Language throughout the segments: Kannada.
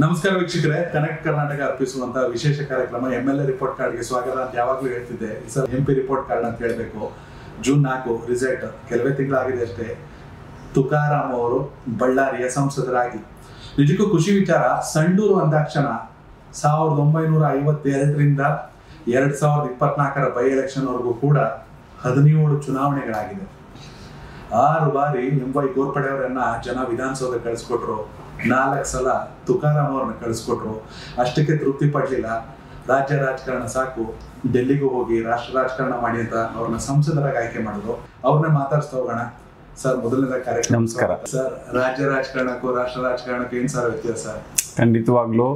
ನಮಸ್ಕಾರ ವೀಕ್ಷಕರೇ, ಕನೆಕ್ಟ್ ಕರ್ನಾಟಕ ಅರ್ಪಿಸುವಂತಹ ವಿಶೇಷ ಕಾರ್ಯಕ್ರಮ MLA ರಿಪೋರ್ಟ್ ಕಾರ್ಡ್ಗೆ ಸ್ವಾಗತ ಅಂತ ಯಾವಾಗಲೂ ಹೇಳ್ತಿದ್ದೆ. ಈ ಸಲ MP ರಿಪೋರ್ಟ್ ಕಾರ್ಡ್ ಅಂತ ಹೇಳಬೇಕು. ಜೂನ್ 4 ರಿಸಲ್ಟ್ ಕೆಲವೇ ತಿಂಗಳಾಗಿದೆ ಅಷ್ಟೇ. ತುಕಾರಾಮ್ ಅವರು ಬಳ್ಳಾರಿಯ ಸಂಸದರಾಗಿ ನಿಜಕ್ಕೂ ಖುಷಿ ವಿಚಾರ. ಸಂಡೂರು ಅಂದಾಕ್ಷಣ 1952ರಿಂದ 2024 ಬೈ ಎಲೆಕ್ಷನ್ ವರೆಗೂ ಕೂಡ 17 ಚುನಾವಣೆಗಳಾಗಿದೆ. 6 ಬಾರಿ MY ಗೋರ್ಪಡೆ ಅವರನ್ನ ಜನ ವಿಧಾನಸೌಧ ಕಳಿಸ್ಕೊಟ್ರು. 4 ಸಲ ತುಕಾರಾಮ್ ಅವ್ರನ್ನ ಕಳಿಸ್ಕೊಟ್ರು. ಅಷ್ಟಕ್ಕೆ ತೃಪ್ತಿ ಪಡ್ಲಿಲ್ಲ. ರಾಜ್ಯ ರಾಜಕಾರಣ ಸಾಕು, ಡೆಲ್ಲಿಗೂ ಹೋಗಿ ರಾಷ್ಟ್ರ ರಾಜಕಾರಣ ಮಾಡಿ ಅಂತ ಅವ್ರನ್ನ ಸಂಸದರಾಗಿ ಆಯ್ಕೆ ಮಾಡಿದ್ರು. ಅವ್ರನ್ನ ಮಾತಾಡ್ಸ್ತಾ ಹೋಗೋಣ. ಸರ್, ಮೊದಲನೇ ಕಾರ್ಯಕ್ರಮ. ನಮಸ್ಕಾರ ಸರ್. ರಾಜ್ಯ ರಾಜಕಾರಣಕ್ಕೂ ರಾಷ್ಟ್ರ ರಾಜಕಾರಣಕ್ಕೂ ಏನ್ ಸರ್ ವ್ಯತ್ಯಾಸ? ಖಂಡಿತವಾಗ್ಲೂ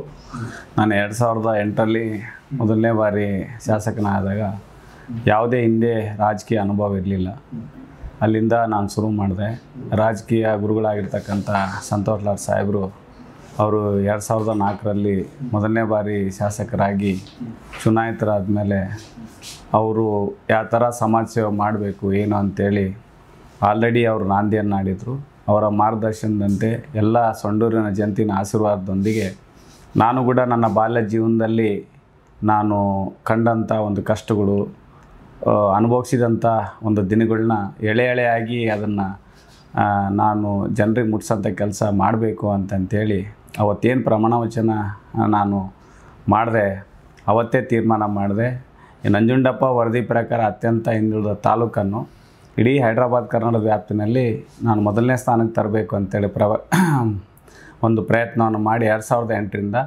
ನಾನು 2008ರಲ್ಲಿ ಮೊದಲನೇ ಬಾರಿ ಶಾಸಕನಾದಾಗ ಯಾವುದೇ ಹಿಂದೆ ರಾಜಕೀಯ ಅನುಭವ ಇರಲಿಲ್ಲ. ಅಲ್ಲಿಂದ ನಾನು ಶುರು ಮಾಡಿದೆ. ರಾಜಕೀಯ ಗುರುಗಳಾಗಿರ್ತಕ್ಕಂಥ ಸಂತೋಷ್ ಲಾಡ್ ಸಾಹೇಬರು ಅವರು 2004ರಲ್ಲಿ ಮೊದಲನೇ ಬಾರಿ ಶಾಸಕರಾಗಿ ಚುನಾಯಿತರಾದ ಮೇಲೆ ಅವರು ಯಾವ ಥರ ಸಮಾಜ ಸೇವೆ ಮಾಡಬೇಕು ಏನು ಅಂಥೇಳಿ ಆಲ್ರೆಡಿ ಅವರು ನಾಂದಿಯನ್ನು ಆಡಿದರು. ಅವರ ಮಾರ್ಗದರ್ಶನದಂತೆ ಎಲ್ಲ ಸಂಡೂರಿನ ಜನತಿನ ಆಶೀರ್ವಾದದೊಂದಿಗೆ ನಾನು ಕೂಡ ನನ್ನ ಬಾಲ್ಯ ಜೀವನದಲ್ಲಿ ನಾನು ಕಂಡಂಥ ಒಂದು ಕಷ್ಟಗಳು, ಅನುಭವಿಸಿದಂಥ ಒಂದು ದಿನಗಳನ್ನ ಎಳೆಯಾಗಿ ಅದನ್ನು ನಾನು ಜನರಿಗೆ ಮುಟ್ಸೋಂಥ ಕೆಲಸ ಮಾಡಬೇಕು ಅಂತಂತೇಳಿ ಅವತ್ತೇನು ಪ್ರಮಾಣ ವಚನ ನಾನು ಮಾಡಿದೆ, ಅವತ್ತೇ ತೀರ್ಮಾನ ಮಾಡಿದೆ. ನಂಜುಂಡಪ್ಪ ವರದಿ ಪ್ರಕಾರ ಅತ್ಯಂತ ಹಿಂದುಳಿದ ತಾಲೂಕನ್ನು ಇಡೀ ಹೈದರಾಬಾದ್ ಕರ್ನಾಟಕದ ವ್ಯಾಪ್ತಿನಲ್ಲಿ ನಾನು ಮೊದಲನೇ ಸ್ಥಾನಕ್ಕೆ ತರಬೇಕು ಅಂತೇಳಿ ಒಂದು ಪ್ರಯತ್ನವನ್ನು ಮಾಡಿ 2008ರಿಂದ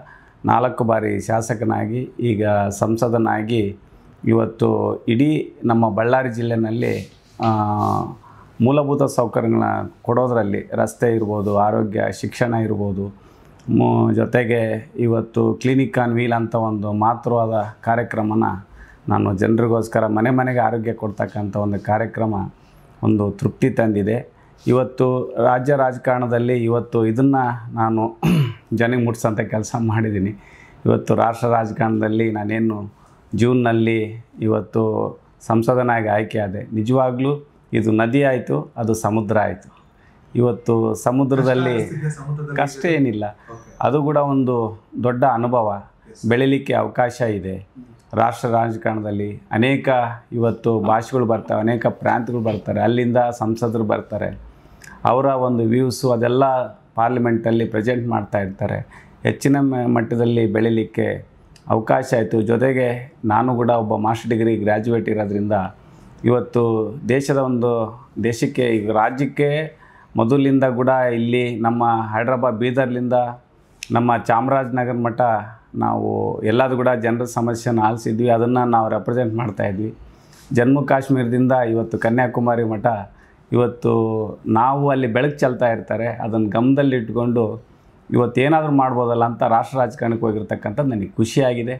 4 ಬಾರಿ ಶಾಸಕನಾಗಿ ಈಗ ಸಂಸದನಾಗಿ ಇವತ್ತು ಇಡೀ ನಮ್ಮ ಬಳ್ಳಾರಿ ಜಿಲ್ಲೆಯಲ್ಲಿ ಮೂಲಭೂತ ಸೌಕರ್ಯಗಳನ್ನ ಕೊಡೋದರಲ್ಲಿ ರಸ್ತೆ ಇರ್ಬೋದು, ಆರೋಗ್ಯ, ಶಿಕ್ಷಣ ಇರ್ಬೋದು, ಜೊತೆಗೆ ಇವತ್ತು ಕ್ಲಿನಿಕ್ ಆನ್ ವೀಲ್ ಅಂತ ಒಂದು ಮಹತ್ವವಾದ ಕಾರ್ಯಕ್ರಮನ ನಾನು ಜನರಿಗೋಸ್ಕರ ಮನೆ ಮನೆಗೆ ಆರೋಗ್ಯ ಕೊಡ್ತಕ್ಕಂಥ ಒಂದು ಕಾರ್ಯಕ್ರಮ ಒಂದು ತೃಪ್ತಿ ತಂದಿದೆ. ಇವತ್ತು ರಾಜ್ಯ ರಾಜಕಾರಣದಲ್ಲಿ ಇವತ್ತು ಇದನ್ನು ನಾನು ಜನಕ್ಕೆ ಮುಟ್ಸೋಂಥ ಕೆಲಸ ಮಾಡಿದ್ದೀನಿ. ಇವತ್ತು ರಾಷ್ಟ್ರ ರಾಜಕಾರಣದಲ್ಲಿ ನಾನೇನು ಜೂನ್ನಲ್ಲಿ ಇವತ್ತು ಸಂಸದನಾಗಿ ಆಯ್ಕೆ ಆದೆ. ನಿಜವಾಗ್ಲೂ ಇದು ನದಿ ಆಯಿತು, ಅದು ಸಮುದ್ರ ಆಯಿತು. ಇವತ್ತು ಸಮುದ್ರದಲ್ಲಿ ಕಷ್ಟ ಏನಿಲ್ಲ, ಅದು ಕೂಡ ಒಂದು ದೊಡ್ಡ ಅನುಭವ. ಬೆಳೀಲಿಕ್ಕೆ ಅವಕಾಶ ಇದೆ. ರಾಷ್ಟ್ರ ರಾಜಕಾರಣದಲ್ಲಿ ಅನೇಕ ಇವತ್ತು ಭಾಷೆಗಳು ಬರ್ತಾವೆ, ಅನೇಕ ಪ್ರಾಂತ್ಯಗಳು ಬರ್ತಾರೆ, ಅಲ್ಲಿಂದ ಸಂಸದರು ಬರ್ತಾರೆ. ಅವರ ಒಂದು ವ್ಯೂಸು ಅದೆಲ್ಲ ಪಾರ್ಲಿಮೆಂಟಲ್ಲಿ ಪ್ರೆಸೆಂಟ್ ಮಾಡ್ತಾ ಇರ್ತಾರೆ. ಹೆಚ್ಚಿನ ಮಟ್ಟದಲ್ಲಿ ಬೆಳೀಲಿಕ್ಕೆ ಅವಕಾಶ ಆಯಿತು. ಜೊತೆಗೆ ನಾನು ಕೂಡ ಒಬ್ಬ ಮಾಸ್ಟರ್ ಡಿಗ್ರಿ ಗ್ರ್ಯಾಜುಯೇಟ್ ಇರೋದ್ರಿಂದ ಇವತ್ತು ದೇಶಕ್ಕೆ ಈಗ ರಾಜ್ಯಕ್ಕೆ ಮೊದಲಿಂದ ಕೂಡ ಇಲ್ಲಿ ನಮ್ಮ ಹೈದ್ರಾಬಾದ್ ಬೀದರ್ಲಿಂದ ನಮ್ಮ ಚಾಮರಾಜನಗರ ಮಟ್ಟ ನಾವು ಎಲ್ಲದೂ ಕೂಡ ಜನರ ಸಮಸ್ಯೆನ ಆಲಿಸಿದ್ವಿ. ಅದನ್ನು ನಾವು ರೆಪ್ರೆಸೆಂಟ್ ಮಾಡ್ತಾಯಿದ್ವಿ. ಜಮ್ಮು ಕಾಶ್ಮೀರದಿಂದ ಇವತ್ತು ಕನ್ಯಾಕುಮಾರಿ ಮಠ ಇವತ್ತು ನಾವು ಅಲ್ಲಿ ಬೆಳಕು ಚೆಲ್ತಾ ಇರ್ತಾರೆ. ಅದನ್ನು ಗಮನದಲ್ಲಿಟ್ಕೊಂಡು ಇವತ್ತೇನಾದರೂ ಮಾಡ್ಬೋದಲ್ಲ ಅಂತ ರಾಷ್ಟ್ರ ರಾಜಕಾರಣಕ್ಕೆ ಹೋಗಿರ್ತಕ್ಕಂಥದ್ದು ನನಗೆ ಖುಷಿಯಾಗಿದೆ.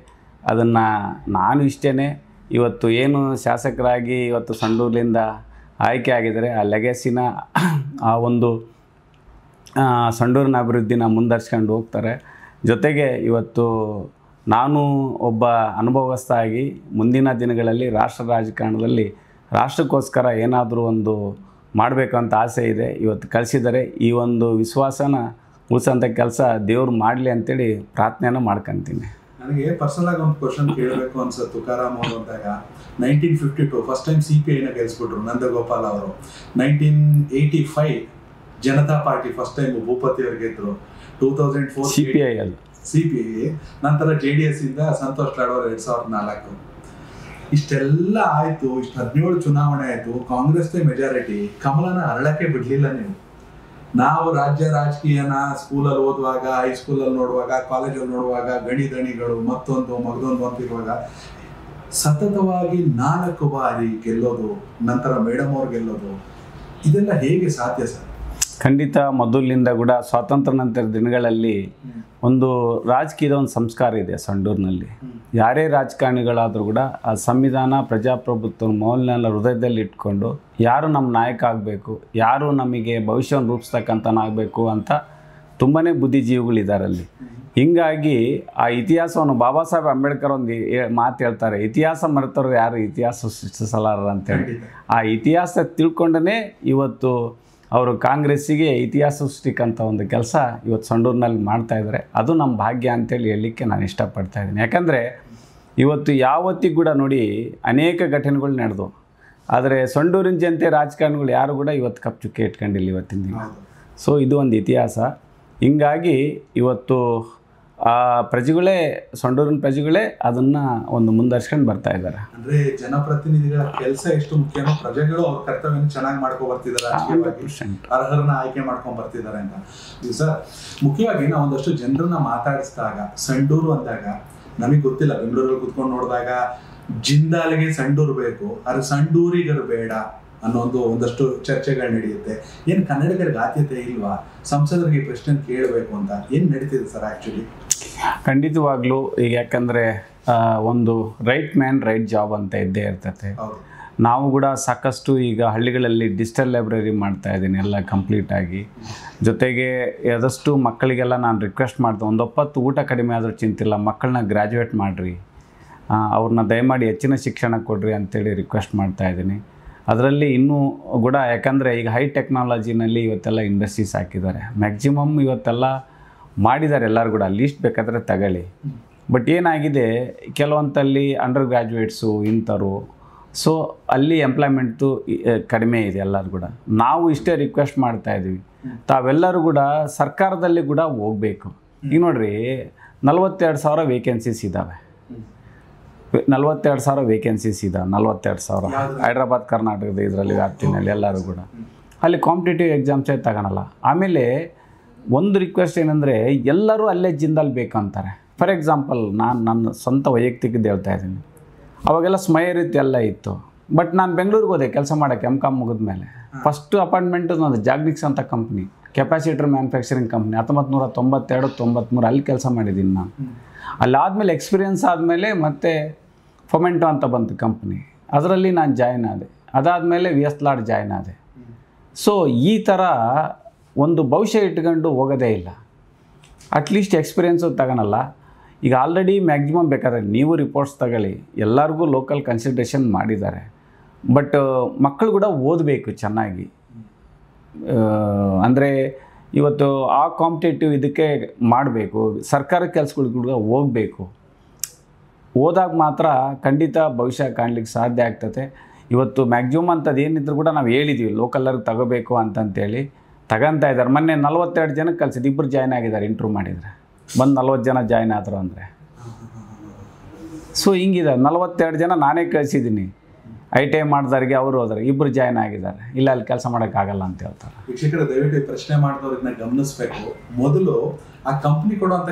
ಅದನ್ನು ನಾನು ಇಷ್ಟೇ ಇವತ್ತು ಏನು ಶಾಸಕರಾಗಿ ಇವತ್ತು ಸಂಡೂರಿನಿಂದ ಆಯ್ಕೆ ಆಗಿದ್ದಾರೆ, ಆ ಲೆಗೆಸಿನ ಆ ಒಂದು ಸಂಡೂರಿನ ಅಭಿವೃದ್ಧಿನ ಮುಂದರ್ಸ್ಕೊಂಡು ಹೋಗ್ತಾರೆ. ಜೊತೆಗೆ ಇವತ್ತು ನಾನು ಒಬ್ಬ ಅನುಭವಸ್ಥ ಆಗಿ ಮುಂದಿನ ದಿನಗಳಲ್ಲಿ ರಾಷ್ಟ್ರ ರಾಜಕಾರಣದಲ್ಲಿ ರಾಷ್ಟ್ರಕ್ಕೋಸ್ಕರ ಏನಾದರೂ ಒಂದು ಮಾಡಬೇಕು ಅಂತ ಆಸೆ ಇದೆ. ಇವತ್ತು ಕಳಿಸಿದರೆ ಈ ಒಂದು ವಿಶ್ವಾಸನ ಉಳಿಸೋಂಥ ಕೆಲಸ ದೇವ್ರು ಮಾಡಲಿ ಅಂತೇಳಿ ಪ್ರಾರ್ಥನೆಯನ್ನು ಮಾಡ್ಕೊತೀನಿ. ನನಗೆ ಪರ್ಸನಲ್ ಆಗಿ ಒಂದು ಕ್ವಶನ್ ಕೇಳಬೇಕು ಅನ್ಸುತ್ತೆ. ತುಕಾರಾಮ್ ಅವರು ಅಂದಾಗ 1952 ಫಸ್ಟ್ ಟೈಮ್ CPIನ ಗೆಲ್ಸ್ಬಿಟ್ರು ನಂದಗೋಪಾಲ್ ಅವರು. 1985 ಜನತಾ ಪಾರ್ಟಿ ಫಸ್ಟ್ ಟೈಮ್ ಭೂಪತಿ ಅವರು ಗೆದ್ರು. 2004 CPI, ನಂತರ JDS ಇಂದ ಸಂತೋಷ್ ಲಾಡ್ ಅವರು 2004. ಇಷ್ಟೆಲ್ಲ ಆಯ್ತು. 17 ಚುನಾವಣೆ ಆಯ್ತು. ಕಾಂಗ್ರೆಸ್ ಮೆಜಾರಿಟಿ. ಕಮಲನ ಅರಳಕ್ಕೆ ಬಿಡ್ಲಿಲ್ಲ ನೀವು. ನಾವು ರಾಜ್ಯ ರಾಜಕೀಯನ ಸ್ಕೂಲಲ್ಲಿ ಓದುವಾಗ, ಹೈಸ್ಕೂಲಲ್ಲಿ ನೋಡುವಾಗ, ಕಾಲೇಜಲ್ಲಿ ನೋಡುವಾಗ ಗಣಿಗಳು ಮತ್ತೊಂದು ಅಂತಿರುವಾಗ ಸತತವಾಗಿ 4 ಬಾರಿ ಗೆಲ್ಲೋದು, ನಂತರ ಮೇಡಮ್ ಅವ್ರು ಗೆಲ್ಲೋದು, ಇದೆಲ್ಲ ಹೇಗೆ ಸಾಧ್ಯ ಸರ್? ಖಂಡಿತ ಮೊದಲಿನಿಂದ ಕೂಡ ಸ್ವಾತಂತ್ರ್ಯ ನಂತರ ದಿನಗಳಲ್ಲಿ ಒಂದು ರಾಜಕೀಯದ ಒಂದು ಸಂಸ್ಕಾರ ಇದೆ ಸಂಡೂರಿನಲ್ಲಿ. ಯಾರೇ ರಾಜಕಾರಣಿಗಳಾದರೂ ಕೂಡ ಆ ಸಂವಿಧಾನ, ಪ್ರಜಾಪ್ರಭುತ್ವ ಮೌಲ್ಯನ ಹೃದಯದಲ್ಲಿ ಇಟ್ಕೊಂಡು ಯಾರು ನಮ್ಮ ನಾಯಕ ಆಗಬೇಕು, ಯಾರು ನಮಗೆ ಭವಿಷ್ಯವನ್ನು ರೂಪಿಸ್ತಕ್ಕಂಥನಾಗಬೇಕು ಅಂತ ತುಂಬಾ ಬುದ್ಧಿಜೀವಿಗಳಿದ್ದಾರೆ ಅಲ್ಲಿ. ಹೀಗಾಗಿ ಆ ಇತಿಹಾಸವನ್ನು ಬಾಬಾ ಸಾಹೇಬ್ ಅಂಬೇಡ್ಕರ್ ಒಂದು ಮಾತು ಹೇಳ್ತಾರೆ, ಇತಿಹಾಸ ಮರೆತವ್ರು ಯಾರು ಇತಿಹಾಸ ಸೃಷ್ಟಿಸಲಾರ ಅಂತೇಳಿ. ಆ ಇತಿಹಾಸ ತಿಳ್ಕೊಂಡೇ ಇವತ್ತು ಅವರು ಕಾಂಗ್ರೆಸ್ಸಿಗೆ ಇತಿಹಾಸ ಸೃಷ್ಟಿಕಂಥ ಒಂದು ಕೆಲಸ ಇವತ್ತು ಸಂಡೂರಿನಲ್ಲಿ ಮಾಡ್ತಾಯಿದ್ದಾರೆ. ಅದು ನಮ್ಮ ಭಾಗ್ಯ ಅಂತೇಳಿ ಹೇಳಲಿಕ್ಕೆ ನಾನು ಇಷ್ಟಪಡ್ತಾ ಇದ್ದೀನಿ. ಯಾಕಂದರೆ ಇವತ್ತು ಯಾವತ್ತಿಗೂ ಕೂಡ ನೋಡಿ ಅನೇಕ ಘಟನೆಗಳು ನಡೆದು, ಆದರೆ ಸಂಡೂರಿನ ಜನತೆ ರಾಜಕಾರಣಿಗಳು ಯಾರು ಕೂಡ ಇವತ್ತು ಕಪ್ ಚುಕ್ಕೆ ಇಟ್ಕೊಂಡಿಲ್ಲ ಇವತ್ತಿನ ದಿನ. ಸೊ ಇದು ಒಂದು ಇತಿಹಾಸ. ಹಿಂಗಾಗಿ ಇವತ್ತು ಆ ಪ್ರಜೆಗಳೇ, ಸಂಡೂರಿನ ಪ್ರಜೆಗಳೇ ಅದನ್ನು ಒಂದು ಮುಂದರ್ಸ್ಕೊಂಡು ಬರ್ತಾ ಇದ್ದಾರೆ. ಅಂದರೆ ಜನಪ್ರತಿನಿಧಿಗಳ ಕೆಲಸ ಎಷ್ಟು ಮುಖ್ಯನೋ ಪ್ರಜೆಗಳು ಅವ್ರ ಕರ್ತವ್ಯನ ಚೆನ್ನಾಗಿ ಮಾಡ್ಕೊಂಡು ಬರ್ತಿದ್ದಾರೆ, ಅರ್ಹರನ್ನ ಆಯ್ಕೆ ಮಾಡ್ಕೊಂಡು ಬರ್ತಿದ್ದಾರೆ ಅಂತ. ಸರ್, ಮುಖ್ಯವಾಗಿ ನಾವು ಒಂದಷ್ಟು ಜನರನ್ನ ಮಾತಾಡಿಸಿದಾಗ ಸಂಡೂರು ಅಂದಾಗ ನಮಗೆ ಗೊತ್ತಿಲ್ಲ, ಬೆಂಗಳೂರಲ್ಲಿ ಕುತ್ಕೊಂಡು ನೋಡಿದಾಗ ಜಿಂದಾಲ್ಗೆ ಸಂಡೂರು ಬೇಕು, ಆದರೆ ಸಂಡೂರಿಗರು ಬೇಡ ಅನ್ನೋ ಒಂದಷ್ಟು ಚರ್ಚೆಗಳು ನಡೆಯುತ್ತೆ. ಏನು ಕನ್ನಡಿಗರಿಗೆ ಆದ್ಯತೆ ಇಲ್ವಾ, ಸಂಸದರಿಗೆ ಈ ಪ್ರಶ್ನೆ ಕೇಳಬೇಕು ಅಂತ ಏನು ನಡೀತಿದೆ ಸರ್ ಆ್ಯಕ್ಚುಲಿ? ಖಂಡಿತವಾಗ್ಲೂ. ಈಗ ಯಾಕಂದರೆ ಒಂದು ರೈಟ್ ಮ್ಯಾನ್ ರೈಟ್ ಜಾಬ್ ಅಂತ ಇದ್ದೇ ಇರ್ತದೆ. ನಾವು ಕೂಡ ಸಾಕಷ್ಟು ಈಗ ಹಳ್ಳಿಗಳಲ್ಲಿ ಡಿಜಿಟಲ್ ಲೈಬ್ರರಿ ಮಾಡ್ತಾ ಇದ್ದೀನಿ ಎಲ್ಲ ಕಂಪ್ಲೀಟಾಗಿ. ಜೊತೆಗೆ ಆದಷ್ಟು ಮಕ್ಕಳಿಗೆಲ್ಲ ನಾನು ರಿಕ್ವೆಸ್ಟ್ ಮಾಡ್ದೆ, ಒಂದು 20 ಊಟ ಕಡಿಮೆ ಆದರೂ ಚಿಂತಿಲ್ಲ, ಮಕ್ಕಳನ್ನ ಗ್ರ್ಯಾಜುಯೇಟ್ ಮಾಡಿರಿ, ಅವ್ರನ್ನ ದಯಮಾಡಿ ಹೆಚ್ಚಿನ ಶಿಕ್ಷಣ ಕೊಡ್ರಿ ಅಂತೇಳಿ ರಿಕ್ವೆಸ್ಟ್ ಮಾಡ್ತಾ ಇದ್ದೀನಿ. ಅದರಲ್ಲಿ ಇನ್ನೂ ಕೂಡ ಯಾಕಂದರೆ ಈಗ ಹೈ ಟೆಕ್ನಾಲಜಿನಲ್ಲಿ ಇವತ್ತೆಲ್ಲ ಇಂಡಸ್ಟ್ರೀಸ್ ಹಾಕಿದ್ದಾರೆ, ಮ್ಯಾಕ್ಸಿಮಮ್ ಇವತ್ತೆಲ್ಲ ಮಾಡಿದ್ದಾರೆ. ಎಲ್ಲರೂ ಕೂಡ ಲೀಸ್ಟ್ ಬೇಕಾದರೆ ತಗೊಳ್ಳಿ. ಬಟ್ ಏನಾಗಿದೆ, ಕೆಲವಂತಲ್ಲಿ ಅಂಡರ್ ಗ್ರ್ಯಾಜುಯೇಟ್ಸು ಇಂಥರು, ಸೊ ಅಲ್ಲಿ ಎಂಪ್ಲಾಯ್ಮೆಂಟು ಕಡಿಮೆ ಇದೆ ಎಲ್ಲರೂ ಕೂಡ. ನಾವು ಇಷ್ಟೇ ರಿಕ್ವೆಸ್ಟ್ ಮಾಡ್ತಾಯಿದ್ದೀವಿ, ತಾವೆಲ್ಲರೂ ಕೂಡ ಸರ್ಕಾರದಲ್ಲಿ ಕೂಡ ಹೋಗಬೇಕು. ಈಗ ನೋಡಿರಿ, 42,000 ವೇಕೆನ್ಸೀಸ್ ಇದ್ದಾವೆ. 42,000 ವೇಕೆನ್ಸೀಸ್ ಇದ್ದಾವೆ. 42,000 ಹೈದ್ರಾಬಾದ್ ಕರ್ನಾಟಕದ ಇದರಲ್ಲಿ ವ್ಯಾಪ್ತಿನಲ್ಲಿ ಎಲ್ಲರೂ ಕೂಡ ಅಲ್ಲಿ ಕಾಂಪಿಟೇಟಿವ್ ಎಕ್ಸಾಮ್ಸೇ ತಗೊಳಲ್ಲ. ಆಮೇಲೆ ಒಂದು ರಿಕ್ವೆಸ್ಟ್ ಏನಂದರೆ, ಎಲ್ಲರೂ ಅಲ್ಲೇ ಜಿಂದಾಲ್ ಬೇಕಂತಾರೆ. ಫಾರ್ ಎಕ್ಸಾಂಪಲ್ ನಾನು ನನ್ನ ಸ್ವಂತ ವೈಯಕ್ತಿಕದ್ದು ಹೇಳ್ತಾ ಇದ್ದೀನಿ. ಅವಾಗೆಲ್ಲ ಸ್ಮೈರ್ ಇತ್ತು, ಎಲ್ಲ ಇತ್ತು. ಬಟ್ ನಾನು ಬೆಂಗಳೂರಿಗೆ ಹೋದೆ ಕೆಲಸ ಮಾಡೋಕ್ಕೆ MCOM ಮುಗಿದ ಮೇಲೆ. ಫಸ್ಟು ಅಪಾಯಿಂಟ್ಮೆಂಟು ನಂದು ಜಾಗ್ನಿಕ್ಸ್ ಅಂತ ಕಂಪ್ನಿ, ಕೆಪಾಸಿಟರ್ ಮ್ಯಾನುಫ್ಯಾಕ್ಚರಿಂಗ್ ಕಂಪ್ನಿ, 1992-93 ಅಲ್ಲಿ ಕೆಲಸ ಮಾಡಿದ್ದೀನಿ ನಾನು. ಅಲ್ಲಾದಮೇಲೆ ಎಕ್ಸ್ಪೀರಿಯನ್ಸ್ ಆದಮೇಲೆ ಮತ್ತೆ ಫೊಮೆಂಟೋ ಅಂತ ಬಂತು ಕಂಪ್ನಿ, ಅದರಲ್ಲಿ ನಾನು ಜಾಯ್ನ್ ಆದೆ. ಅದಾದಮೇಲೆ VS ಲಾಡ್ ಜಾಯ್ನ್ ಆದೆ. ಸೊ ಈ ಥರ ಒಂದು ಭವಿಷ್ಯ ಇಟ್ಕೊಂಡು ಹೋಗೋದೇ ಇಲ್ಲ, ಅಟ್ಲೀಸ್ಟ್ ಎಕ್ಸ್ಪೀರಿಯೆನ್ಸು ತಗೊಳಲ್ಲ. ಈಗ ಆಲ್ರೆಡಿ ಮ್ಯಾಕ್ಸಿಮಮ್ ಬೇಕಾದ್ರೆ ನೀವು ರಿಪೋರ್ಟ್ಸ್ ತಗೊಳ್ಳಿ, ಎಲ್ಲರಿಗೂ ಲೋಕಲ್ ಕನ್ಸಿಡ್ರೇಷನ್ ಮಾಡಿದ್ದಾರೆ. ಬಟ್ ಮಕ್ಕಳು ಕೂಡ ಓದಬೇಕು ಚೆನ್ನಾಗಿ. ಅಂದರೆ ಇವತ್ತು ಆ ಕಾಂಪಿಟೇಟಿವ್ ಇದಕ್ಕೆ ಮಾಡಬೇಕು, ಸರ್ಕಾರಿ ಕೆಲಸಗಳಿಗೆ ಕೂಡ ಹೋಗಬೇಕು. ಹೋದಾಗ ಮಾತ್ರ ಖಂಡಿತ ಭವಿಷ್ಯ ಕಾಣಲಿಕ್ಕೆ ಸಾಧ್ಯ ಆಗ್ತದೆ. ಇವತ್ತು ಮ್ಯಾಕ್ಸಿಮಮ್ ಅಂಥದ್ದು ಏನಿದ್ರು ಕೂಡ ನಾವು ಹೇಳಿದ್ದೀವಿ ಲೋಕಲ್ಲರಿಗೆ ತಗೋಬೇಕು ಅಂತಂತೇಳಿ ತಗೊಂತಾ ಇದ್ದಾರೆ. ಮೊನ್ನೆ 42 ಜನಕ್ಕೆ ಕಲಿಸಿದ್ದು, 2 ಜಾಯ್ನ್ ಆಗಿದ್ದಾರೆ. ಇಂಟ್ರ್ಯೂ ಮಾಡಿದರೆ ಬಂದು 40 ಜನ ಜಾಯ್ನ್ ಆದರು ಅಂದರೆ. ಸೊ ಹಿಂಗಿದೆ, 42 ಜನ ನಾನೇ ಕಳಿಸಿದ್ದೀನಿ. ITI ಮಾಡಿದವ್ರಿಗೆ ಅವರು ಹೋದ್ರೆ 2 ಜಾಯ್ನ್ ಆಗಿದ್ದಾರೆ. ಇಲ್ಲ ಅಲ್ಲಿ ಕೆಲಸ ಮಾಡೋಕ್ಕಾಗಲ್ಲ ಅಂತ ಹೇಳ್ತಾರೆ. ವೀಕ್ಷಕರು, ದಯವಿಟ್ಟು ಪ್ರಶ್ನೆ ಮಾಡಿದವ್ರನ್ನ ಗಮನಿಸಬೇಕು. ಮೊದಲು ಆ ಕಂಪ್ನಿ ಕೊಡುವಂಥ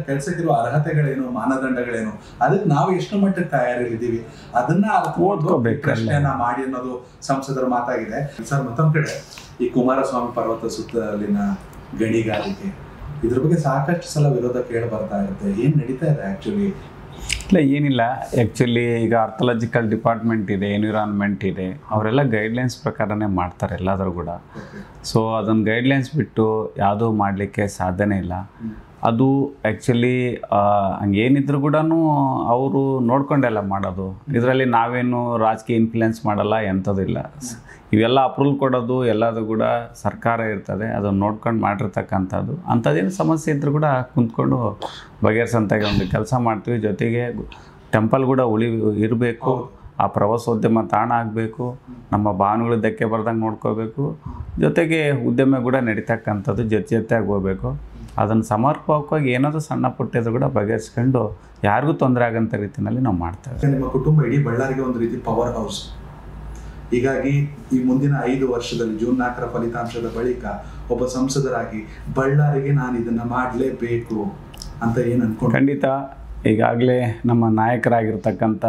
ಕೆಲಸಕ್ಕಿರುವ ಅರ್ಹತೆಗಳೇನು, ಮಾನದಂಡಗಳೇನು, ಅದಕ್ಕೆ ನಾವು ಎಷ್ಟು ಮಟ್ಟಕ್ಕೆ ತಯಾರಿದ್ದೀವಿ ಅದನ್ನ ಓದ್ಕೋಬೇಕು, ಪ್ರಶ್ನೆಯನ್ನ ಮಾಡಿ ಅನ್ನೋದು ಸಂಸದರ ಮಾತಾಗಿದೆ. ಸರ್, ಮತ್ತೊಂದು ಕಡೆ ಈ ಕುಮಾರಸ್ವಾಮಿ ಪರ್ವತ ಸುತ್ತಲಿನ ಗಣಿಗಾರಿಕೆ, ಇದ್ರ ಬಗ್ಗೆ ಸಾಕಷ್ಟು ಸಲ ವಿರೋಧ ಕೇಳಿ ಬರ್ತಾ ಇರುತ್ತೆ. ಏನು ನಡೀತಾ ಇದೆ ಆ್ಯಕ್ಚುಲಿ? ಇಲ್ಲ, ಏನಿಲ್ಲ. ಆ್ಯಕ್ಚುಲಿ ಈಗ ಆರ್ಥಲಾಜಿಕಲ್ ಡಿಪಾರ್ಟ್ಮೆಂಟ್ ಇದೆ, ಎನ್ವಿರಾನ್ಮೆಂಟ್ ಇದೆ, ಅವರೆಲ್ಲ ಗೈಡ್ಲೈನ್ಸ್ ಪ್ರಕಾರನೇ ಮಾಡ್ತಾರೆ ಎಲ್ಲಾದರೂ ಕೂಡ. ಸೊ ಅದನ್ನು ಗೈಡ್ಲೈನ್ಸ್ ಬಿಟ್ಟು ಯಾವುದೂ ಮಾಡಲಿಕ್ಕೆ ಸಾಧ್ಯನೇ ಇಲ್ಲ. ಅದು ಆ್ಯಕ್ಚುಲಿ ಹಂಗೇನಿದ್ರು ಕೂಡ ಅವರು ನೋಡ್ಕೊಂಡೆಲ್ಲ ಮಾಡೋದು. ಇದರಲ್ಲಿ ನಾವೇನು ರಾಜಕೀಯ ಇನ್ಫ್ಲುಯೆನ್ಸ್ ಮಾಡಲ್ಲ, ಎಂಥದಿಲ್ಲ. ಇವೆಲ್ಲ ಅಪ್ರೂವಲ್ ಕೊಡೋದು ಎಲ್ಲದು ಕೂಡ ಸರ್ಕಾರ ಇರ್ತದೆ, ಅದನ್ನು ನೋಡ್ಕೊಂಡು ಮಾಡಿರ್ತಕ್ಕಂಥದ್ದು. ಅಂಥದ್ದೇನು ಸಮಸ್ಯೆ ಇದ್ದರೂ ಕೂಡ ಕುಂತ್ಕೊಂಡು ಬಗೆಹರಿಸಂತಾಗ ಒಂದು ಕೆಲಸ ಮಾಡ್ತೀವಿ. ಜೊತೆಗೆ ಟೆಂಪಲ್ ಕೂಡ ಇರಬೇಕು, ಆ ಪ್ರವಾಸೋದ್ಯಮ ತಾಣ ಆಗಬೇಕು, ನಮ್ಮ ಭಾವನೆಗಳು ಧಕ್ಕೆ ಬರ್ದಂಗೆ ನೋಡ್ಕೋಬೇಕು. ಜೊತೆಗೆ ಉದ್ಯಮ ಕೂಡ ನಡೀತಕ್ಕಂಥದ್ದು ಜೊತೆಯಾಗಿ ಹೋಗಬೇಕು. ಅದನ್ನು ಸಮರ್ಪಕವಾಗಿ ಏನಾದರೂ ಸಣ್ಣ ಪುಟ್ಟಿದ್ರು ಕೂಡ ಬಗೆಹರಿಸ್ಕೊಂಡು ಯಾರಿಗೂ ತೊಂದರೆ ಆಗೋಂಥ ರೀತಿಯಲ್ಲಿ ನಾವು ಮಾಡ್ತೇವೆ. ನಿಮ್ಮ ಕುಟುಂಬ ಇಡೀ ಬಳ್ಳಾರಿಗೆ ಒಂದು ರೀತಿ ಪವರ್ ಹೌಸ್. ಹೀಗಾಗಿ ಈ ಮುಂದಿನ 5 ವರ್ಷದಲ್ಲಿ ಜೂನ್ 4ರ ಫಲಿತಾಂಶದ ಬಳಿಕ ಒಬ್ಬ ಸಂಸದರಾಗಿ ಬಳ್ಳಾರಿಗೆ ನಾನು ಇದನ್ನು ಮಾಡಲೇಬೇಕು ಅಂತ ಏನು ಅನ್ಕೊಂಡು? ಖಂಡಿತ. ಈಗಾಗಲೇ ನಮ್ಮ ನಾಯಕರಾಗಿರ್ತಕ್ಕಂಥ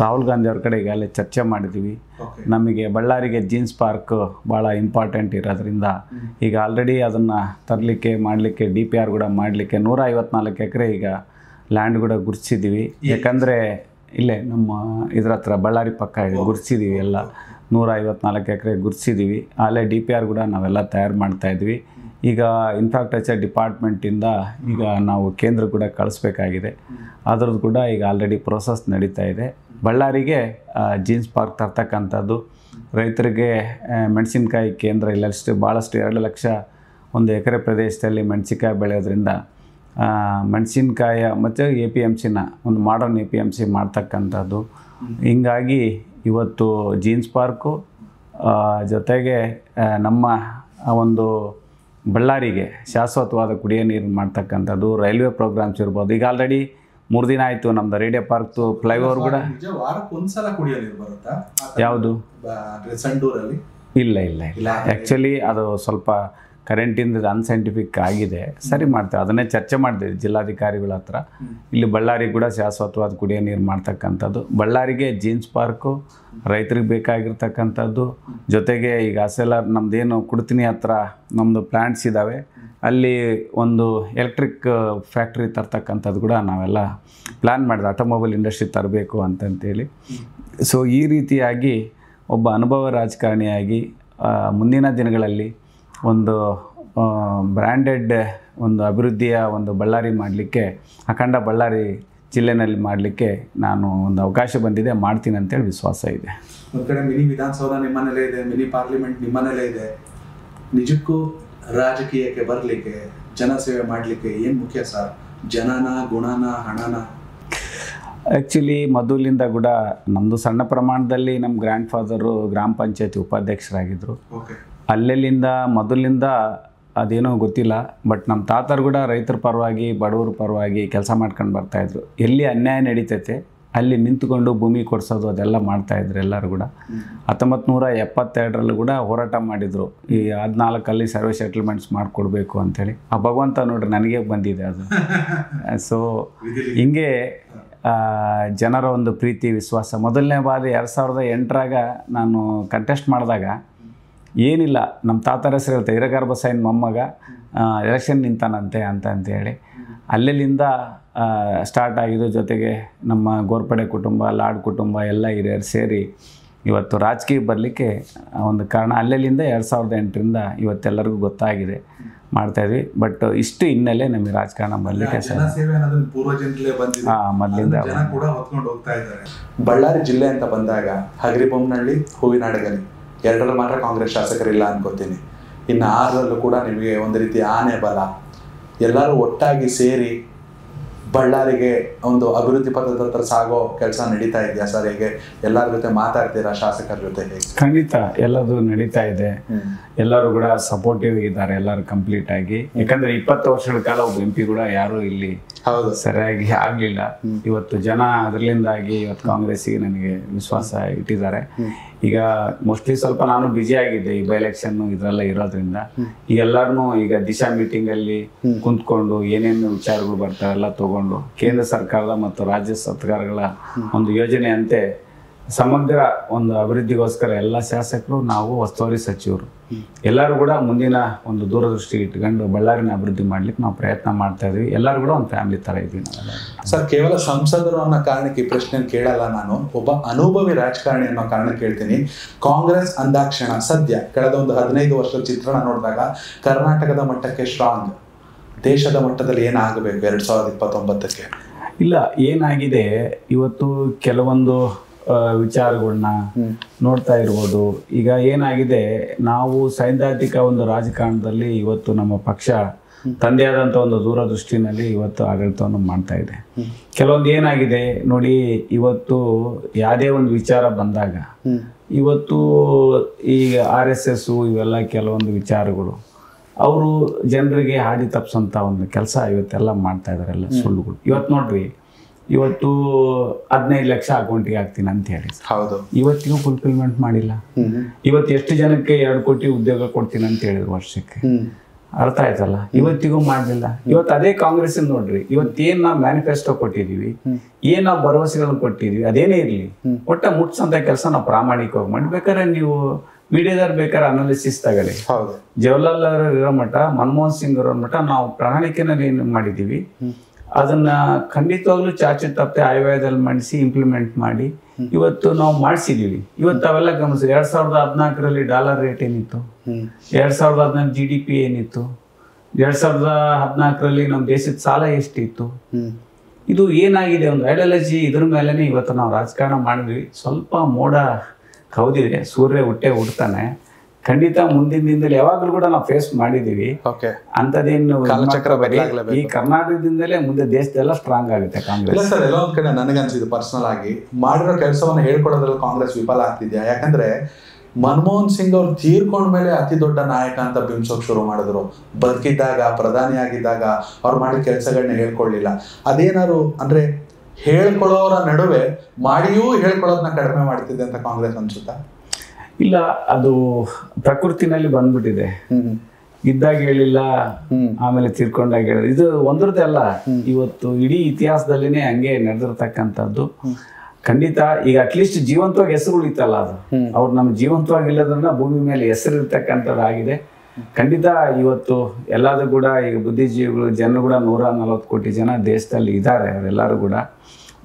ರಾಹುಲ್ ಗಾಂಧಿ ಅವ್ರ ಕಡೆ ಈಗಾಗಲೇ ಚರ್ಚೆ ಮಾಡಿದ್ದೀವಿ. ನಮಗೆ ಬಳ್ಳಾರಿಗೆ ಜೀನ್ಸ್ ಪಾರ್ಕ್ ಭಾಳ ಇಂಪಾರ್ಟೆಂಟ್ ಇರೋದ್ರಿಂದ ಈಗ ಆಲ್ರೆಡಿ ಅದನ್ನು ತರಲಿಕ್ಕೆ ಮಾಡಲಿಕ್ಕೆ DPR ಕೂಡ ಮಾಡಲಿಕ್ಕೆ 154 ಎಕರೆ ಈಗ ಲ್ಯಾಂಡ್ ಕೂಡ ಗುರುತಿಸಿದ್ದೀವಿ. ಯಾಕಂದರೆ ಇಲ್ಲೇ ನಮ್ಮ ಇದ್ರ ಹತ್ರ ಬಳ್ಳಾರಿ ಪಕ್ಕ ಗುರುತಿಸಿದ್ದೀವಿ, ಎಲ್ಲ 154 ಎಕರೆ ಗುರುತಿಸಿದ್ದೀವಿ. ಅಲ್ಲೇ DPR ಕೂಡ ನಾವೆಲ್ಲ ತಯಾರು ಮಾಡ್ತಾಯಿದ್ವಿ. ಈಗ ಇನ್ಫ್ರಾಸ್ಟ್ರಕ್ಚರ್ ಡಿಪಾರ್ಟ್ಮೆಂಟಿಂದ ಈಗ ನಾವು ಕೇಂದ್ರ ಕೂಡ ಕಳಿಸ್ಬೇಕಾಗಿದೆ. ಅದರದ್ದು ಕೂಡ ಈಗ ಆಲ್ರೆಡಿ ಪ್ರೋಸೆಸ್ ನಡೀತಾ ಇದೆ. ಬಳ್ಳಾರಿಗೆ ಜೀನ್ಸ್ ಪಾರ್ಕ್ ತರ್ತಕ್ಕಂಥದ್ದು ರೈತರಿಗೆ ಮೆಣಸಿನಕಾಯಿ ಕೇಂದ್ರ ಇಲ್ಲಷ್ಟು ಭಾಳಷ್ಟು 2 ಲಕ್ಷ ಒಂದು ಎಕರೆ ಪ್ರದೇಶದಲ್ಲಿ ಮೆಣಸಿನಕಾಯಿ ಬೆಳೆಯೋದ್ರಿಂದ ಮೆಣಸಿನಕಾಯಿಯ ಮತ್ತು APMCನ ಒಂದು ಮಾಡರ್ನ್ APMC ಮಾಡ್ತಕ್ಕಂಥದ್ದು. ಹಿಂಗಾಗಿ ಇವತ್ತು ಜೀನ್ಸ್ ಪಾರ್ಕು ಜೊತೆಗೆ ನಮ್ಮ ಒಂದು ಬಳ್ಳಾರಿಗೆ ಶಾಶ್ವತವಾದ ಕುಡಿಯೋ ನೀರು ಮಾಡ್ತಕ್ಕಂಥದ್ದು, ರೈಲ್ವೆ ಪ್ರೋಗ್ರಾಮ್ಸ್ ಇರ್ಬೋದು. ಈಗ ಆಲ್ರೆಡಿ 3 ದಿನ ಆಯಿತು ನಮ್ಮದು ರೇಡಿಯೋ ಪಾರ್ಕ್ದು ಫ್ಲೈಓವರ್ ಕೂಡ. ಒಂದ್ಸಲ ಕುಡಿಯೋ ನೀರು ಬರುತ್ತಾ? ಯಾವುದು? ಸಂಡೂರಲ್ಲಿ ಇಲ್ಲ ಇಲ್ಲ ಇಲ್ಲ, ಆ್ಯಕ್ಚುಲಿ ಅದು ಸ್ವಲ್ಪ ಕರೆಂಟಿಂದ ಅನ್ಸೈಂಟಿಫಿಕ್ ಆಗಿದೆ. ಸರಿ ಮಾಡ್ತೇವೆ, ಅದನ್ನೇ ಚರ್ಚೆ ಮಾಡ್ತೀವಿ ಜಿಲ್ಲಾಧಿಕಾರಿಗಳ ಹತ್ರ. ಇಲ್ಲಿ ಬಳ್ಳಾರಿಗೆ ಕೂಡ ಶಾಶ್ವತವಾದ ಕುಡಿಯೋ ನೀರು ಮಾಡ್ತಕ್ಕಂಥದ್ದು. ಬಳ್ಳಾರಿಗೆ ಜೀನ್ಸ್ ಪಾರ್ಕು ರೈತರಿಗೆ ಬೇಕಾಗಿರ್ತಕ್ಕಂಥದ್ದು. ಜೊತೆಗೆ ಈಗ ಅಸೆಲರ್ ನಮ್ಮದೇನು ಕುಡ್ತಿನಿ ಹತ್ರ ನಮ್ಮದು ಪ್ಲ್ಯಾಂಟ್ಸ್ ಇದ್ದಾವೆ, ಅಲ್ಲಿ ಒಂದು ಎಲೆಕ್ಟ್ರಿಕ್ ಫ್ಯಾಕ್ಟ್ರಿ ತರ್ತಕ್ಕಂಥದ್ದು ಕೂಡ ನಾವೆಲ್ಲ ಪ್ಲ್ಯಾನ್ ಮಾಡಿದೆ, ಆಟೋಮೊಬೈಲ್ ಇಂಡಸ್ಟ್ರಿ ತರಬೇಕು ಅಂತಂತೇಳಿ. ಸೊ ಈ ರೀತಿಯಾಗಿ ಒಬ್ಬ ಅನುಭವ ರಾಜಕಾರಣಿಯಾಗಿ ಮುಂದಿನ ದಿನಗಳಲ್ಲಿ ಒಂದು ಬ್ರ್ಯಾಂಡೆಡ್ ಒಂದು ಅಭಿವೃದ್ಧಿಯ ಒಂದು ಬಳ್ಳಾರಿ ಮಾಡಲಿಕ್ಕೆ, ಅಖಂಡ ಬಳ್ಳಾರಿ ಜಿಲ್ಲೆಯಲ್ಲಿ ಮಾಡಲಿಕ್ಕೆ ನಾನು ಒಂದು ಅವಕಾಶ ಬಂದಿದೆ, ಮಾಡ್ತೀನಿ ಅಂತೇಳಿ ವಿಶ್ವಾಸ ಇದೆ. ಒಂದು ಕಡೆ ಮಿನಿ ವಿಧಾನಸೌಧ ನಿಮ್ಮನೇಲೇ ಇದೆ, ಮಿನಿ ಪಾರ್ಲಿಮೆಂಟ್ ನಿಮ್ಮನೇಲೇ ಇದೆ. ನಿಜಕ್ಕೂ ರಾಜಕೀಯಕ್ಕೆ ಬರಲಿಕ್ಕೆ, ಜನಸೇವೆ ಮಾಡಲಿಕ್ಕೆ ಏನು ಮುಖ್ಯ ಸರ್? ಜನನ, ಗುಣನ, ಹಣನ? ಆ್ಯಕ್ಚುಲಿ ಮೊದಲಿಂದ ಕೂಡ ನಮ್ಮದು ಸಣ್ಣ ಪ್ರಮಾಣದಲ್ಲಿ ನಮ್ಮ ಗ್ರ್ಯಾಂಡ್ ಫಾದರು ಗ್ರಾಮ ಪಂಚಾಯತಿ ಉಪಾಧ್ಯಕ್ಷರಾಗಿದ್ದರು. ಅಲ್ಲೆಲ್ಲಿಂದ ಮೊದಲಿಂದ ಅದೇನೋ ಗೊತ್ತಿಲ್ಲ, ಬಟ್ ನಮ್ಮ ತಾತರು ಕೂಡ ರೈತರ ಪರವಾಗಿ ಬಡವರ ಪರವಾಗಿ ಕೆಲಸ ಮಾಡ್ಕೊಂಡು ಬರ್ತಾಯಿದ್ರು. ಎಲ್ಲಿ ಅನ್ಯಾಯ ನಡೀತೈತೆ ಅಲ್ಲಿ ನಿಂತುಕೊಂಡು ಭೂಮಿ ಕೊಡಿಸೋದು ಅದೆಲ್ಲ ಮಾಡ್ತಾಯಿದ್ರು ಎಲ್ಲರೂ ಕೂಡ. 1972 ಕೂಡ ಹೋರಾಟ ಮಾಡಿದರು, ಈ 14 ಸರ್ವೆ ಸೆಟಲ್ಮೆಂಟ್ಸ್ ಮಾಡಿಕೊಡ್ಬೇಕು ಅಂಥೇಳಿ. ಆ ಭಗವಂತ ನೋಡ್ರಿ ನನಗೆ ಬಂದಿದೆ ಅದು. ಸೊ ಹಿಂಗೆ ಜನರ ಒಂದು ಪ್ರೀತಿ ವಿಶ್ವಾಸ. ಮೊದಲನೇ ಬಾರಿ 2008ರಾಗ ನಾನು ಕಂಟೆಸ್ಟ್ ಮಾಡಿದಾಗ ಏನಿಲ್ಲ, ನಮ್ಮ ತಾತರ ಹೆಸರು ಹೇಳ್ತಾರೆ, ಹಿರೇಗಾರ್ ಬಸಯ್ಯನ ಮೊಮ್ಮಗ ಎಲೆಕ್ಷನ್ ನಿಂತಾನಂತೆ ಅಂತೇಳಿ ಅಲ್ಲೆಲ್ಲಿಂದ ಸ್ಟಾರ್ಟ್ ಆಗಿದ್ದು. ಜೊತೆಗೆ ನಮ್ಮ ಗೋರ್ಪಡೆ ಕುಟುಂಬ, ಲಾಡ್ ಕುಟುಂಬ ಎಲ್ಲ ಹಿರಿಯರು ಸೇರಿ ಇವತ್ತು ರಾಜಕೀಯ ಬರಲಿಕ್ಕೆ ಒಂದು ಕಾರಣ. ಅಲ್ಲೆಲ್ಲಿಂದ 2008ರಿಂದ ಇವತ್ತೆಲ್ಲರಿಗೂ ಗೊತ್ತಾಗಿದೆ, ಮಾಡ್ತಾಯಿದ್ವಿ. ಬಟ್ ಇಷ್ಟು ಹಿನ್ನೆಲೆ ನಮಗೆ ರಾಜಕಾರಣ ಬರಲಿಕ್ಕೆ ಮೊದಲಿಂದ ಕೂಡ ಹೊತ್ಕೊಂಡು ಹೋಗ್ತಾ ಇದ್ದಾರೆ. ಬಳ್ಳಾರಿ ಜಿಲ್ಲೆ ಅಂತ ಬಂದಾಗ ಹಗರಿಬೊಮ್ಮನಹಳ್ಳಿ, ಹೂವಿನಹಡಗಲಿ ಎರಡರಲ್ಲಿ ಮಾತ್ರ ಕಾಂಗ್ರೆಸ್ ಶಾಸಕರಿಲ್ಲ ಅನ್ಕೋತೀನಿ. ಇನ್ನು 6ರಲ್ಲೂ ಕೂಡ ನಿಮಗೆ ಒಂದು ರೀತಿ ಆನೆ ಬಲ. ಎಲ್ಲರೂ ಒಟ್ಟಾಗಿ ಸೇರಿ ಬಳ್ಳಾರಿಗೆ ಒಂದು ಅಭಿವೃದ್ಧಿ ಪಥದ ಹತ್ರ ಸಾಗೋ ಕೆಲಸ ನಡೀತಾ ಇದೆಯಾ ಸರ್? ಹೇಗೆ ಎಲ್ಲರ ಜೊತೆ ಮಾತಾಡ್ತೀರಾ ಶಾಸಕರ ಜೊತೆ? ಹೇಗೆ? ಖಂಡಿತ ಎಲ್ಲದು ನಡೀತಾ ಇದೆ. ಎಲ್ಲರೂ ಕೂಡ ಸಪೋರ್ಟಿವ್ ಇದ್ದಾರೆ, ಎಲ್ಲರೂ ಕಂಪ್ಲೀಟ್ ಆಗಿ. ಯಾಕಂದ್ರೆ 20 ವರ್ಷಗಳ ಕಾಲ ಒಬ್ಬ MP ಕೂಡ ಯಾರು ಇಲ್ಲಿ ಸರಿಯಾಗಿ ಆಗಲಿಲ್ಲ. ಇವತ್ತು ಜನ ಅದರಲ್ಲಿಂದಾಗಿ ಇವತ್ತು ಕಾಂಗ್ರೆಸ್ಸಿಗೆ ನನಗೆ ವಿಶ್ವಾಸ ಇಟ್ಟಿದ್ದಾರೆ. ಈಗ ಮೋಸ್ಟ್ಲಿ ಸ್ವಲ್ಪ ನಾನು ಬ್ಯುಸಿ ಆಗಿದ್ದೆ ಈ ಬೈ ಎಲೆಕ್ಷನ್ ಇದರೆಲ್ಲ ಇರೋದ್ರಿಂದ. ಈಗ ಎಲ್ಲರನ್ನೂ ಈಗ ದಿಶಾ ಮೀಟಿಂಗಲ್ಲಿ ಕುಂತ್ಕೊಂಡು ಏನೇನು ವಿಚಾರಗಳು ಬರ್ತಾವೆಲ್ಲ ತಗೊಂಡು ಕೇಂದ್ರ ಸರ್ಕಾರದ ಮತ್ತು ರಾಜ್ಯ ಸರ್ಕಾರಗಳ ಒಂದು ಯೋಜನೆಯಂತೆ ಸಮಗ್ರ ಒಂದು ಅಭಿವೃದ್ಧಿಗೋಸ್ಕರ ಎಲ್ಲ ಶಾಸಕರು, ನಾವು ಉಸ್ತುವಾರಿ ಸಚಿವರು ಎಲ್ಲರೂ ಕೂಡ ಮುಂದಿನ ಒಂದು ದೂರದೃಷ್ಟಿ ಇಟ್ಕೊಂಡು ಬಳ್ಳಾರಿನ ಅಭಿವೃದ್ಧಿ ಮಾಡ್ಲಿಕ್ಕೆ ನಾವು ಪ್ರಯತ್ನ ಮಾಡ್ತಾ ಇದ್ವಿ. ಎಲ್ಲರೂ ಕೂಡ ಒಂದು ಫ್ಯಾಮಿಲಿ ಥರ ಇದ್ವಿ ನಾವೆಲ್ಲ. ಸರ್, ಕೇವಲ ಸಂಸದರು ಅನ್ನೋ ಕಾರಣಕ್ಕೆ ಈ ಪ್ರಶ್ನೆ ಕೇಳಲ್ಲ ನಾನು, ಒಬ್ಬ ಅನುಭವಿ ರಾಜಕಾರಣಿ ಅನ್ನೋ ಕಾರಣ ಕೇಳ್ತೀನಿ. ಕಾಂಗ್ರೆಸ್ ಅಂದಾಕ್ಷಣ ಸದ್ಯ ಕಳೆದ ಒಂದು 15 ವರ್ಷದ ಚಿತ್ರಣ ನೋಡಿದಾಗ ಕರ್ನಾಟಕದ ಮಟ್ಟಕ್ಕೆ ಸ್ಟ್ರಾಂಗ್, ದೇಶದ ಮಟ್ಟದಲ್ಲಿ ಏನಾಗಬೇಕು 2029ಕ್ಕೆ? ಇಲ್ಲ, ಏನಾಗಿದೆ ಇವತ್ತು ಕೆಲವೊಂದು ವಿಚಾರಗಳನ್ನ ನೋಡ್ತಾ ಇರ್ಬೋದು. ಈಗ ಏನಾಗಿದೆ, ನಾವು ಸೈದ್ಧಾಂತಿಕ ಒಂದು ರಾಜಕಾರಣದಲ್ಲಿ ಇವತ್ತು ನಮ್ಮ ಪಕ್ಷ ತಂದೆ ಆದಂಥ ಒಂದು ದೂರದೃಷ್ಟಿನಲ್ಲಿ ಇವತ್ತು ಆಡಳಿತವನ್ನು ಮಾಡ್ತಾ ಇದೆ. ಕೆಲವೊಂದು ಏನಾಗಿದೆ ನೋಡಿ, ಇವತ್ತು ಯಾವುದೇ ಒಂದು ವಿಚಾರ ಬಂದಾಗ ಇವತ್ತು ಈಗ RSS ಇವೆಲ್ಲ ಕೆಲವೊಂದು ವಿಚಾರಗಳು ಅವರು ಜನರಿಗೆ ಹಾದಿ ತಪ್ಪಿಸೋಂಥ ಒಂದು ಕೆಲಸ ಇವತ್ತೆಲ್ಲ ಮಾಡ್ತಾ ಇದ್ದಾರೆ, ಎಲ್ಲ ಸುಳ್ಳುಗಳು. ಇವತ್ತು ನೋಡ್ರಿ, ಇವತ್ತು 15 ಲಕ್ಷ ಅಕೌಂಟಿಗೆ ಹಾಕ್ತೀನಿ ಅಂತ ಹೇಳಿ, ಹೌದು, ಇವತ್ತಿಗೂ ಫುಲ್ಫಿಲ್ಮೆಂಟ್ ಮಾಡಿಲ್ಲ. ಇವತ್ತು ಎಷ್ಟು ಜನಕ್ಕೆ 2 ಕೋಟಿ ಉದ್ಯೋಗ ಕೊಡ್ತೀನಿ ಅಂತ ಹೇಳಿದ್ರು ವರ್ಷಕ್ಕೆ, ಅರ್ಥ ಆಯ್ತಲ್ಲ, ಇವತ್ತಿಗೂ ಮಾಡಲಿಲ್ಲ. ಇವತ್ತು ಅದೇ ಕಾಂಗ್ರೆಸ್ ನೋಡ್ರಿ, ಇವತ್ತೇನ್ ನಾವು ಮ್ಯಾನಿಫೆಸ್ಟೋ ಕೊಟ್ಟಿದೀವಿ, ಏನ್ ನಾವು ಭರವಸೆಗಳನ್ನು ಕೊಟ್ಟಿದೀವಿ, ಅದೇನೇ ಇರ್ಲಿ ಒಟ್ಟ ಮುಟ್ಸಂತ ಕೆಲಸ ನಾವು ಪ್ರಾಮಾಣಿಕವಾಗಿ ಮಾಡಿ. ಬೇಕಾದ್ರೆ ನೀವು ಮೀಡಿಯಾದವ್ರು ಬೇಕಾದ್ರೆ ಅನಾಲಿಸಿಸ್ ತಗೊಳ್ಳಿ. ಜವಾಹರ್ಲಾಲ್ ನೆಹರು ಇರೋ ಮಟ್ಟ, ಮನಮೋಹನ್ ಸಿಂಗ್ ಇರೋ ಮಟ್ಟ ನಾವು ಪ್ರಣಾಳಿಕೆನಲ್ಲಿ ಏನು ಮಾಡಿದೀವಿ ಅದನ್ನ ಖಂಡಿತವಾಗ್ಲೂ ಚಾಚು ತಪ್ಪದೆ ಆಯವ್ಯಯದಲ್ಲಿ ಮಾಡಿಸಿ ಇಂಪ್ಲಿಮೆಂಟ್ ಮಾಡಿ ಇವತ್ತು ನಾವು ಮಾಡಿಸಿದೀವಿ. ಇವತ್ತು ಅವೆಲ್ಲ ಗಮನಿಸಿ, 2014ರಲ್ಲಿ ಡಾಲರ್ ರೇಟ್ ಏನಿತ್ತು, 2014 GDP ಏನಿತ್ತು, 2014ರಲ್ಲಿ ನಮ್ಮ ದೇಶದ ಸಾಲ ಎಷ್ಟಿತ್ತು, ಇದು ಏನಾಗಿದೆ ಒಂದು ಐಡಿಯಾಲಜಿ, ಇದ್ರ ಮೇಲೆನೆ ಇವತ್ತು ನಾವು ರಾಜಕಾರಣ ಮಾಡಿದ್ವಿ. ಸ್ವಲ್ಪ ಮೋಡ ಹೌದಿದೆ, ಸೂರ್ಯ ಹುಟ್ತಾನೆ. ಖಂಡಿತ ಮುಂದಿನ ದಿನದಲ್ಲಿ ಯಾವಾಗಲೂ ಕೂಡ ನಾವು ಫೇಸ್ ಮಾಡಿದ್ದೀವಿ. ಅಂಥದ್ದೇನು ಈ ಕರ್ನಾಟಕದಿಂದಲೇ ಮುಂದೆ ದೇಶದೆಲ್ಲ ಸ್ಟ್ರಾಂಗ್ ಆಗುತ್ತೆ ಕಾಂಗ್ರೆಸ್. ಸರ್, ಎಲ್ಲೋ ಒಂದ್ ಕಡೆ ನನಗನ್ಸಿದ್ದು ಪರ್ಸನಲ್ ಆಗಿ ಮಾಡಿರೋ ಕೆಲಸವನ್ನು ಹೇಳ್ಕೊಡೋದ್ರಲ್ಲಿ ಕಾಂಗ್ರೆಸ್ ವಿಫಲ ಆಗ್ತಿದ್ಯಾ. ಯಾಕಂದ್ರೆ ಮನಮೋಹನ್ ಸಿಂಗ್ ಅವ್ರು ತೀರ್ಕೊಂಡ್ಮೇಲೆ ಅತಿ ದೊಡ್ಡ ನಾಯಕ ಅಂತ ಬಿಂಬಿಸೋಕ್ ಶುರು ಮಾಡಿದ್ರು. ಬದುಕಿದ್ದಾಗ, ಪ್ರಧಾನಿ ಆಗಿದ್ದಾಗ ಅವ್ರು ಮಾಡಿದ ಕೆಲಸಗಳನ್ನ ಹೇಳ್ಕೊಳ್ಳಿಲ್ಲ. ಅದೇನಾದ್ರು ಅಂದ್ರೆ ಹೇಳ್ಕೊಳ್ಳೋರ ನಡುವೆ ಮಾಡಿಯೂ ಹೇಳ್ಕೊಳ್ಳೋದನ್ನ ಕಡಿಮೆ ಮಾಡ್ತಿದೆ ಅಂತ ಕಾಂಗ್ರೆಸ್ ಅನ್ಸುತ್ತಾ? ಇಲ್ಲ, ಅದು ಪ್ರಕೃತಿನಲ್ಲಿ ಬಂದ್ಬಿಟ್ಟಿದೆ. ಇದ್ದಾಗ ಹೇಳಿಲ್ಲ, ಆಮೇಲೆ ತೀರ್ಕೊಂಡಾಗ ಹೇಳಿಲ್ಲ. ಇದು ಒಂದ್ರದ್ದೇ ಅಲ್ಲ, ಇವತ್ತು ಇಡೀ ಇತಿಹಾಸದಲ್ಲಿನೇ ಹಂಗೆ ನಡೆದಿರ್ತಕ್ಕಂಥದ್ದು. ಖಂಡಿತ ಈಗ ಅಟ್ಲೀಸ್ಟ್ ಜೀವಂತವಾಗಿ ಹೆಸರು ಉಳಿತಲ್ಲ, ಅದು ಅವ್ರು ನಮ್ಮ ಜೀವಂತವಾಗಿ ಇಲ್ಲದ್ರನ್ನ ಭೂಮಿ ಮೇಲೆ ಹೆಸರು ಇರ್ತಕ್ಕಂಥದ್ದಾಗಿದೆ. ಖಂಡಿತ ಇವತ್ತು ಎಲ್ಲದೂ ಕೂಡ ಈಗ ಬುದ್ಧಿಜೀವಿಗಳು ಜನರು ಕೂಡ 140 ಕೋಟಿ ಜನ ದೇಶದಲ್ಲಿ ಇದ್ದಾರೆ. ಅವರೆಲ್ಲರೂ ಕೂಡ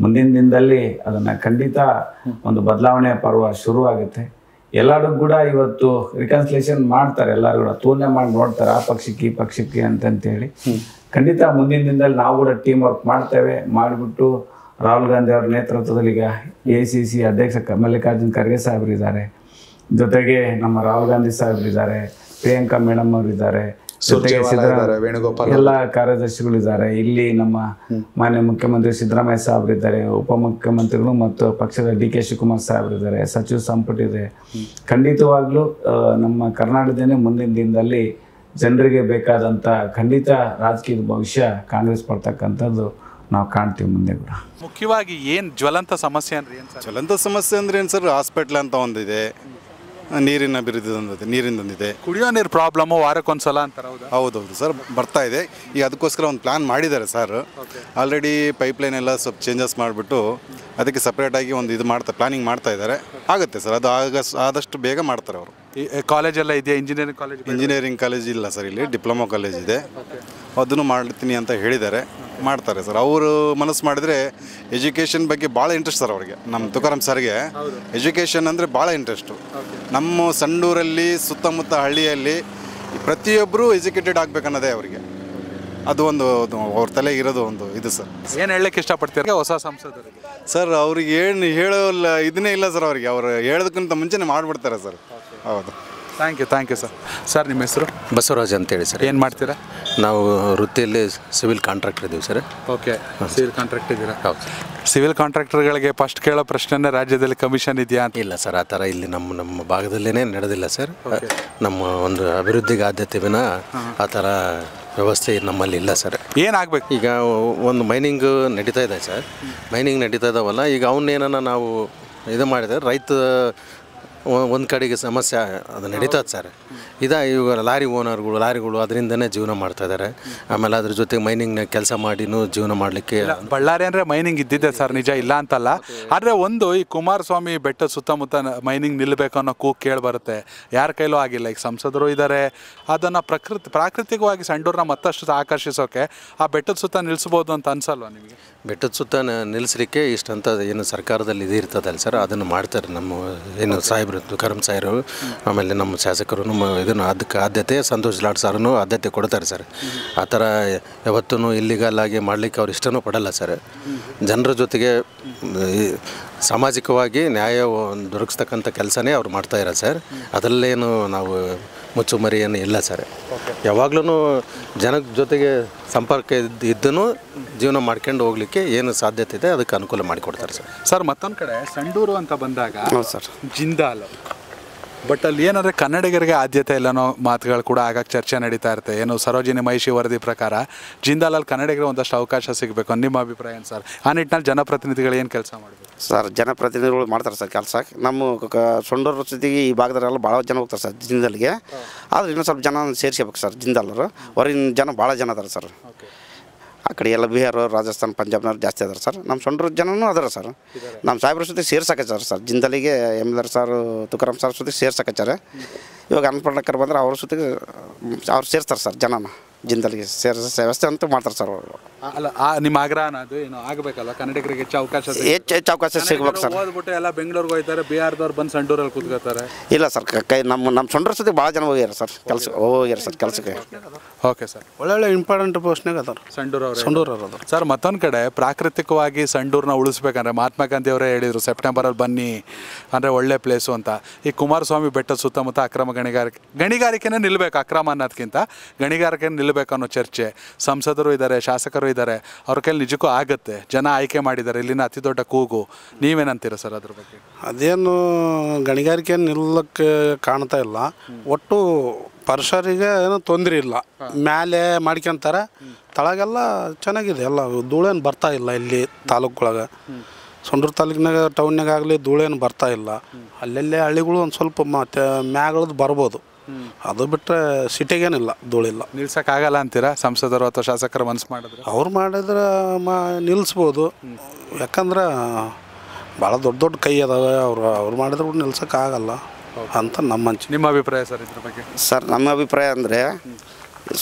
ಮುಂದಿನ ದಿನದಲ್ಲಿ ಅದನ್ನು ಖಂಡಿತ ಒಂದು ಬದಲಾವಣೆ ಪರ್ವ ಶುರುವಾಗುತ್ತೆ. ಎಲ್ಲರೂ ಕೂಡ ಇವತ್ತು ರಿಕನ್ಸಿಲೇಷನ್ ಮಾಡ್ತಾರೆ, ಎಲ್ಲರೂ ಕೂಡ ತುಲನೆ ಮಾಡಿ ನೋಡ್ತಾರೆ, ಆ ಪಕ್ಷಕ್ಕೆ ಈ ಪಕ್ಷಕ್ಕೆ ಅಂತಂತೇಳಿ. ಖಂಡಿತ ಮುಂದಿನ ದಿನದಲ್ಲಿ ನಾವು ಕೂಡ ಟೀಮ್ ವರ್ಕ್ ಮಾಡ್ತೇವೆ. ಮಾಡಿಬಿಟ್ಟು ರಾಹುಲ್ ಗಾಂಧಿ ಅವರ ನೇತೃತ್ವದಲ್ಲಿ ಈಗ ACC ಅಧ್ಯಕ್ಷ ಮಲ್ಲಿಕಾರ್ಜುನ್ ಖರ್ಗೆ ಸಾಹೇಬರಿದ್ದಾರೆ, ಜೊತೆಗೆ ನಮ್ಮ ರಾಹುಲ್ ಗಾಂಧಿ ಸಾಹೇಬರಿದ್ದಾರೆ, ಪ್ರಿಯಾಂಕಾ ಮೇಡಮ್ ಅವರಿದ್ದಾರೆ, ಜೊತೆಗೆ ಎಲ್ಲ ಕಾರ್ಯದರ್ಶಿಗಳಿದ್ದಾರೆ. ಇಲ್ಲಿ ನಮ್ಮ ಮಾನ್ಯ ಮುಖ್ಯಮಂತ್ರಿ ಸಿದ್ದರಾಮಯ್ಯ ಸಾಹೇಬರಿದ್ದಾರೆ, ಉಪಮುಖ್ಯಮಂತ್ರಿಗಳು ಮತ್ತು ಪಕ್ಷದ DK ಶಿವಕುಮಾರ್ ಸಾಹೇಬರಿದ್ದಾರೆ, ಸಚಿವ ಸಂಪುಟ ಇದೆ. ಖಂಡಿತವಾಗ್ಲೂ ನಮ್ಮ ಕರ್ನಾಟಕದಲ್ಲಿ ಮುಂದಿನ ದಿನದಲ್ಲಿ ಜನರಿಗೆ ಬೇಕಾದಂಥ ಖಂಡಿತ ರಾಜಕೀಯ ಭವಿಷ್ಯ ಕಾಂಗ್ರೆಸ್ ಬರ್ತಕ್ಕಂಥದ್ದು ನಾವು ಕಾಣ್ತೀವಿ ಮುಂದೆ ಕೂಡ. ಮುಖ್ಯವಾಗಿ ಏನು ಜ್ವಲಂತ ಸಮಸ್ಯೆ ಅಂದ್ರೆ ಏನು ಸರ್? ಜ್ವಲಂತ ಸಮಸ್ಯೆ ಅಂದ್ರೆ ಏನು ಸರ್? ಹಾಸ್ಪಿಟ್ಲ್ ಅಂತ ಒಂದಿದೆ, ನೀರಿನ ಅಭಿವೃದ್ಧಿ ನೀರಿಂದೊಂದಿದೆ, ಕುಡಿಯೋ ನೀರು ಪ್ರಾಬ್ಲಮ್ಮು ವಾರಕ್ಕೊಂದ್ಸಲ ಅಂತಾರೆ. ಹೌದೌದು ಸರ್, ಬರ್ತಾ ಇದೆ. ಈಗ ಅದಕ್ಕೋಸ್ಕರ ಒಂದು ಪ್ಲ್ಯಾನ್ ಮಾಡಿದ್ದಾರೆ ಸರ್. ಆಲ್ರೆಡಿ ಪೈಪ್ಲೈನ್ ಎಲ್ಲ ಸ್ವಲ್ಪ ಚೇಂಜಸ್ ಮಾಡಿಬಿಟ್ಟು ಅದಕ್ಕೆ ಸಪ್ರೇಟಾಗಿ ಒಂದು ಇದು ಪ್ಲಾನಿಂಗ್ ಮಾಡ್ತಾ ಇದ್ದಾರೆ. ಆಗುತ್ತೆ ಸರ್, ಅದು ಆದಷ್ಟು ಬೇಗ ಮಾಡ್ತಾರೆ ಅವರು. ಕಾಲೇಜೆಲ್ಲ ಇದೆಯಾ? ಇಂಜಿನಿಯರಿಂಗ್ ಕಾಲೇಜ್ ಇಲ್ಲ ಸರ್, ಇಲ್ಲಿ ಡಿಪ್ಲೊಮಾ ಕಾಲೇಜ್ ಇದೆ. ಅದನ್ನು ಮಾಡ್ತೀನಿ ಅಂತ ಹೇಳಿದ್ದಾರೆ, ಮಾಡ್ತಾರೆ ಸರ್. ಅವರು ಮನಸ್ಸು ಮಾಡಿದರೆ ಎಜುಕೇಷನ್ ಬಗ್ಗೆ ಭಾಳ ಇಂಟ್ರೆಸ್ಟ್ ಸರ್ ಅವ್ರಿಗೆ. ನಮ್ಮ ತುಕಾರಾಮ್ ಸರ್ಗೆ ಎಜುಕೇಷನ್ ಅಂದರೆ ಭಾಳ ಇಂಟ್ರೆಸ್ಟು. ನಮ್ಮ ಸಂಡೂರಲ್ಲಿ ಸುತ್ತಮುತ್ತ ಹಳ್ಳಿಯಲ್ಲಿ ಪ್ರತಿಯೊಬ್ಬರು ಎಜುಕೇಟೆಡ್ ಆಗಬೇಕನ್ನೋದೇ ಅವರಿಗೆ. ಅದು ಒಂದು ಅವ್ರ ತಲೆಗೆ ಇರೋದು ಒಂದು ಇದು ಸರ್. ಏನು ಹೇಳಕ್ಕೆ ಇಷ್ಟಪಡ್ತೀರ ಹೊಸ ಸಂಸದರು? ಸರ್, ಅವ್ರಿಗೆ ಏನು ಹೇಳೋಲ್ಲ ಇದನ್ನೇ ಇಲ್ಲ ಸರ್. ಅವ್ರಿಗೆ ಅವ್ರು ಹೇಳೋದಕ್ಕಿಂತ ಮುಂಚೆನೇ ಮಾಡಿಬಿಡ್ತಾರೆ ಸರ್. ಹೌದು, ಥ್ಯಾಂಕ್ ಯು ಸರ್. ಸರ್, ನಿಮ್ಮ ಹೆಸರು? ಬಸವರಾಜ್ ಅಂತೇಳಿ ಸರ್. ಏನು ಮಾಡ್ತೀರಾ? ನಾವು ವೃತ್ತಿಯಲ್ಲಿ ಸಿವಿಲ್ ಕಾಂಟ್ರಾಕ್ಟರ್ ಇದ್ದೀವಿ ಸರ್. ಓಕೆ, ಸಿವಿಲ್ ಕಾಂಟ್ರಾಕ್ಟ್ ಇದ್ದೀರಾ? ಹೌದು. ಸಿವಿಲ್ ಕಾಂಟ್ರಾಕ್ಟರ್ಗಳಿಗೆ ಫಸ್ಟ್ ಕೇಳೋ ಪ್ರಶ್ನೆ ರಾಜ್ಯದಲ್ಲಿ ಕಮಿಷನ್ ಇದೆಯಾ ಅಂತ? ಇಲ್ಲ ಸರ್, ಆ ಥರ ಇಲ್ಲಿ ನಮ್ಮ ಭಾಗದಲ್ಲೇ ನಡೆದಿಲ್ಲ ಸರ್. ನಮ್ಮ ಒಂದು ಅಭಿವೃದ್ಧಿಗೆ ಆದ್ಯತೆ ವಿನ ಆ ಥರ ವ್ಯವಸ್ಥೆ ನಮ್ಮಲ್ಲಿ ಇಲ್ಲ ಸರ್. ಏನಾಗಬೇಕು? ಈಗ ಒಂದು ಮೈನಿಂಗ್ ನಡೀತಾ ಇದೆ ಸರ್. ಮೈನಿಂಗ್ ನಡೀತಾ ಇದ್ದಾವಲ್ಲ, ಈಗ ಅವನ್ನೇನ ನಾವು ಇದು ಮಾಡಿದರೆ ರೈತ ಒಂದು ಕಡೆಗೆ ಸಮಸ್ಯೆ ಅದು ನಡೀತದೆ ಸರ್. ಇವಾಗ ಲಾರಿಗಳು ಅದರಿಂದನೇ ಜೀವನ ಮಾಡ್ತಾಯಿದ್ದಾರೆ. ಆಮೇಲೆ ಅದ್ರ ಜೊತೆಗೆ ಮೈನಿಂಗ್ನಾಗ ಕೆಲಸ ಮಾಡಿನೂ ಜೀವನ ಮಾಡಲಿಕ್ಕೆ. ಬಳ್ಳಾರಿ ಅಂದರೆ ಮೈನಿಂಗ್ ಇದ್ದಿದೆ ಸರ್, ನಿಜ ಇಲ್ಲ ಅಂತಲ್ಲ. ಆದರೆ ಒಂದು ಈ ಕುಮಾರಸ್ವಾಮಿ ಬೆಟ್ಟದ ಸುತ್ತಮುತ್ತ ಮೈನಿಂಗ್ ನಿಲ್ಲಬೇಕು ಅನ್ನೋ ಕೂಗು ಕೇಳಿ ಬರುತ್ತೆ. ಯಾರ ಕೈಲೂ ಆಗಿಲ್ಲ. ಈಗ ಸಂಸದರು ಇದ್ದಾರೆ, ಅದನ್ನು ಪ್ರಾಕೃತಿಕವಾಗಿ ಸಂಡೂರನ್ನ ಮತ್ತಷ್ಟು ಆಕರ್ಷಿಸೋಕೆ ಆ ಬೆಟ್ಟದ ಸುತ್ತ ನಿಲ್ಲಿಸ್ಬೋದು ಅಂತ ಅನ್ಸಲ್ವಾ ನಿಮಗೆ? ಬೆಟ್ಟದ ಸುತ್ತ ನಿಲ್ಲಿಸಲಿಕ್ಕೆ ಇಷ್ಟಂತ ಏನು ಸರ್ಕಾರದಲ್ಲಿ ಇದು ಇರ್ತದಲ್ಲ ಸರ್, ಅದನ್ನು ಮಾಡ್ತಾರೆ ನಮ್ಮ ಏನು ಸಾಹೇಬರು ತುಕಾರಾಮ್ ಸಾಹೇಬರು. ಆಮೇಲೆ ನಮ್ಮ ಶಾಸಕರು ಇದನ್ನು ಅದಕ್ಕೆ ಆದ್ಯತೆ ಸಂತೋಷ್ ಲಾಡ್ ಸಾರನು ಆದ್ಯತೆ ಕೊಡ್ತಾರೆ ಸರ್. ಆ ಥರ ಯಾವತ್ತೂ ಇಲ್ಲಿಗಲ್ ಆಗಿ ಮಾಡಲಿಕ್ಕೆ ಅವ್ರು ಇಷ್ಟನೂ ಪಡಲ್ಲ ಸರ್. ಜನರ ಜೊತೆಗೆ ಸಾಮಾಜಿಕವಾಗಿ ನ್ಯಾಯ ದೊರಕಿಸ್ತಕ್ಕಂಥ ಕೆಲಸನೇ ಅವ್ರು ಮಾಡ್ತಾ ಇರೋದು ಸರ್. ಅದರಲ್ಲೇನು ನಾವು ಮುಚ್ಚುಮರಿ ಏನು ಇಲ್ಲ ಸರ್. ಯಾವಾಗ್ಲೂ ಜನದ ಜೊತೆಗೆ ಸಂಪರ್ಕ ಇದ್ದೂ ಜೀವನ ಮಾಡ್ಕೊಂಡು ಹೋಗ್ಲಿಕ್ಕೆ ಏನು ಸಾಧ್ಯತೆ ಇದೆ ಅದಕ್ಕೆ ಅನುಕೂಲ ಮಾಡಿಕೊಡ್ತಾರೆ ಸರ್. ಸರ್, ಮತ್ತೊಂದು ಕಡೆ ಸಂಡೂರು ಅಂತ ಬಂದಾಗ ಸರ್ ಜಿಂದಾಲ್, ಬಟ್ ಅಲ್ಲಿ ಏನಂದರೆ ಕನ್ನಡಿಗರಿಗೆ ಆದ್ಯತೆ ಇಲ್ಲನೋ ಮಾತುಗಳು ಕೂಡ ಆಗಾಗ ಚರ್ಚೆ ನಡೀತಾ ಇರುತ್ತೆ. ಏನು ಸರೋಜಿನಿ ಮಹಿಷಿ ವರದಿ ಪ್ರಕಾರ ಜಿಂದಾಲಲ್ಲಿ ಕನ್ನಡಿಗರಿಗೆ ಒಂದಷ್ಟು ಅವಕಾಶ ಸಿಗಬೇಕು. ನಿಮ್ಮ ಅಭಿಪ್ರಾಯ ಏನು ಸರ್? ಆ ನಿಟ್ಟಿನಲ್ಲಿ ಜನಪ್ರತಿನಿಧಿಗಳು ಏನು ಕೆಲಸ ಮಾಡಬೇಕು ಸರ್? ಜನಪ್ರತಿನಿಧಿಗಳು ಮಾಡ್ತಾರೆ ಸರ್ ಕೆಲಸ. ನಮ್ಮ ಸೊಂಡೂರು ಜೊತೆಗೆ ಈ ಭಾಗದವರೆಲ್ಲ ಭಾಳ ಜನ ಹೋಗ್ತಾರೆ ಸರ್ ಜಿಂದಾಲ್ಗೆ. ಆದರೆ ಇನ್ನೂ ಸ್ವಲ್ಪ ಜನ ಸೇರಿಸ್ಕೋಬೇಕು ಸರ್. ಜಿಂದಾಲರು ಹೊರಗಿನ ಜನ ಭಾಳ ಜನ ಅದಾರೆ ಸರ್. ಆ ಕಡೆ ಎಲ್ಲ ಬಿಹಾರ, ರಾಜಸ್ಥಾನ್, ಪಂಜಾಬ್ನವ್ರು ಜಾಸ್ತಿ ಅದಾರೆ ಸರ್. ನಮ್ಮ ಸೊಂಡೂರು ಜನನೂ ಅದಾರೆ ಸರ್. ನಮ್ಮ ಸಾಹೇಬ್ರ ಜೊತೆ ಸೇರ್ಸಕಚ್ಚಾರ ಸರ್. ಜಿಂದಾಲಿಗೆ MLR ಸರ್, ತುಕಾರಾಮ್ ಸರ್ ಜೊತೆ ಸೇರ್ಸಕಚ್ಚಾರೆ. ಇವಾಗ ಅನ್ನಪೂರ್ಣಕ್ಕರ್ ಬಂದ್ರೆ ಅವ್ರ ಜೊತೆಗೆ ಅವ್ರು ಸೇರ್ತಾರೆ ಸರ್ ಜನನ ಜಿಂದಾಲ್ಗೆ ಸೇರಿಸೋ ವ್ಯವಸ್ಥೆ ಅಂತೂ ಮಾಡ್ತಾರೆ ಸರ್ ಅವರು. ಅಲ್ಲ ನಿಮ್ಮ ಆಗ್ರಹನ ಅದು ಏನು ಆಗಬೇಕಲ್ಲ, ಕನ್ನಡಿಗರಿಗೆ ಹೆಚ್ಚು ಅವಕಾಶ ಹೆಚ್ಚು ಅವಕಾಶ ಸಿಗ್ಬೇಕು ಸರ್. ಓದ್ಬಿಟ್ಟು ಎಲ್ಲ ಬೆಂಗಳೂರಿಗೆ ಹೋಗ್ತಾರೆ, ಬಿಹಾರದವ್ರು ಬಂದು ಸಂಡೂರಲ್ಲಿ ಕೂತ್ಕೋತಾರೆ. ಇಲ್ಲ ಸರ್, ನಮ್ಮ ಸೊಂಡ್ರ ಸತಿ ಭಾಳ ಜನ ಹೋಗ್ಯಾರ ಸರ್ ಹೋಗ್ಯಾರ ಸರ್ ಕೆಲಸಕ್ಕೆ. ಓಕೆ ಸರ್, ಒಳ್ಳೊಳ್ಳೆ ಇಂಪಾರ್ಟೆಂಟ್ ಪೋಸ್ಟ್ನಾಗ ಅದಾರ ಸಂಡೂರವ್ರು. ಸರ್ ಮತ್ತೊಂದು ಕಡೆ ಪ್ರಾಕೃತಿಕವಾಗಿ ಸಂಡೂರನ್ನ ಉಳಿಸ್ಬೇಕಂದ್ರೆ ಮಹಾತ್ಮ ಗಾಂಧಿ ಅವರೇ ಹೇಳಿದರು ಸೆಪ್ಟೆಂಬರಲ್ಲಿ ಬನ್ನಿ ಅಂದರೆ ಒಳ್ಳೆ ಪ್ಲೇಸು ಅಂತ. ಈ ಕುಮಾರಸ್ವಾಮಿ ಬೆಟ್ಟದ ಸುತ್ತಮುತ್ತ ಅಕ್ರಮ ಗಣಿಗಾರಿಕೆನೇ ನಿಲ್ಲಬೇಕು, ಅಕ್ರಮ ಅನ್ನೋದಕ್ಕಿಂತ ಗಣಿಗಾರಿಕೆ ನಿಲ್ಲಬೇಕು ಅನ್ನೋ ಚರ್ಚೆ. ಸಂಸದರು ಇದ್ದಾರೆ, ಶಾಸಕರು ಇದ್ದಾರೆ, ಅವ್ರ ಕೈಲಿ ನಿಜಕ್ಕೂ ಆಗುತ್ತೆ. ಜನ ಆಯ್ಕೆ ಮಾಡಿದ್ದಾರೆ, ಇಲ್ಲಿನ ಅತಿ ದೊಡ್ಡ ಕೂಗು. ನೀವೇನಂತೀರ ಸರ್ ಅದ್ರ ಬಗ್ಗೆ? ಅದೇನು ಗಣಿಗಾರಿಕೆ ನಿಲ್ಲಕ್ಕೆ ಕಾಣ್ತಾ ಇಲ್ಲ. ಒಟ್ಟು ಪರಿಸರಿಗೆ ಏನೋ ತೊಂದರೆ ಇಲ್ಲ. ಮೇಲೆ ಮಾಡ್ಕೊಂತಾರೆ, ತಳಗೆಲ್ಲ ಚೆನ್ನಾಗಿದೆ. ಎಲ್ಲ ಧೂಳೇನು ಬರ್ತಾ ಇಲ್ಲ ಇಲ್ಲಿ ತಾಲೂಕುಗಳಾಗ. ಸೊಂಡೂರು ತಾಲೂಕಿನಾಗ ಟೌನ್ನಾಗ ಆಗಲಿ ಧೂಳೇನು ಬರ್ತಾ ಇಲ್ಲ. ಅಲ್ಲೆಲ್ಲೇ ಹಳ್ಳಿಗಳು ಒಂದು ಸ್ವಲ್ಪ ಮತ್ತೆ ಮ್ಯಾಗಳದ್ದು ಬರ್ಬೋದು, ಅದು ಬಿಟ್ಟರೆ ಸಿಟಿಗೇನಿಲ್ಲ, ಧೂಳಿಲ್ಲ. ನಿಲ್ಸೋಕ್ಕಾಗಲ್ಲ ಅಂತೀರಾ ಸಂಸದರು ಅಥವಾ ಶಾಸಕರು ಮನಸ್ಸು ಮಾಡಿದ್ರೆ? ಅವ್ರು ಮಾಡಿದ್ರೆ ನಿಲ್ಲಿಸ್ಬೋದು. ಯಾಕಂದ್ರೆ ಭಾಳ ದೊಡ್ಡ ದೊಡ್ಡ ಕೈ ಅದಾವೆ. ಅವ್ರು ಮಾಡಿದ್ರೆ ನಿಲ್ಸೋಕ್ಕಾಗಲ್ಲ ಅಂತ ನಮ್ಮ ನಿಮ್ಮ ಅಭಿಪ್ರಾಯ ಸರ್ ಇದ್ರ ಬಗ್ಗೆ? ಸರ್ ನಮ್ಮ ಅಭಿಪ್ರಾಯ ಅಂದರೆ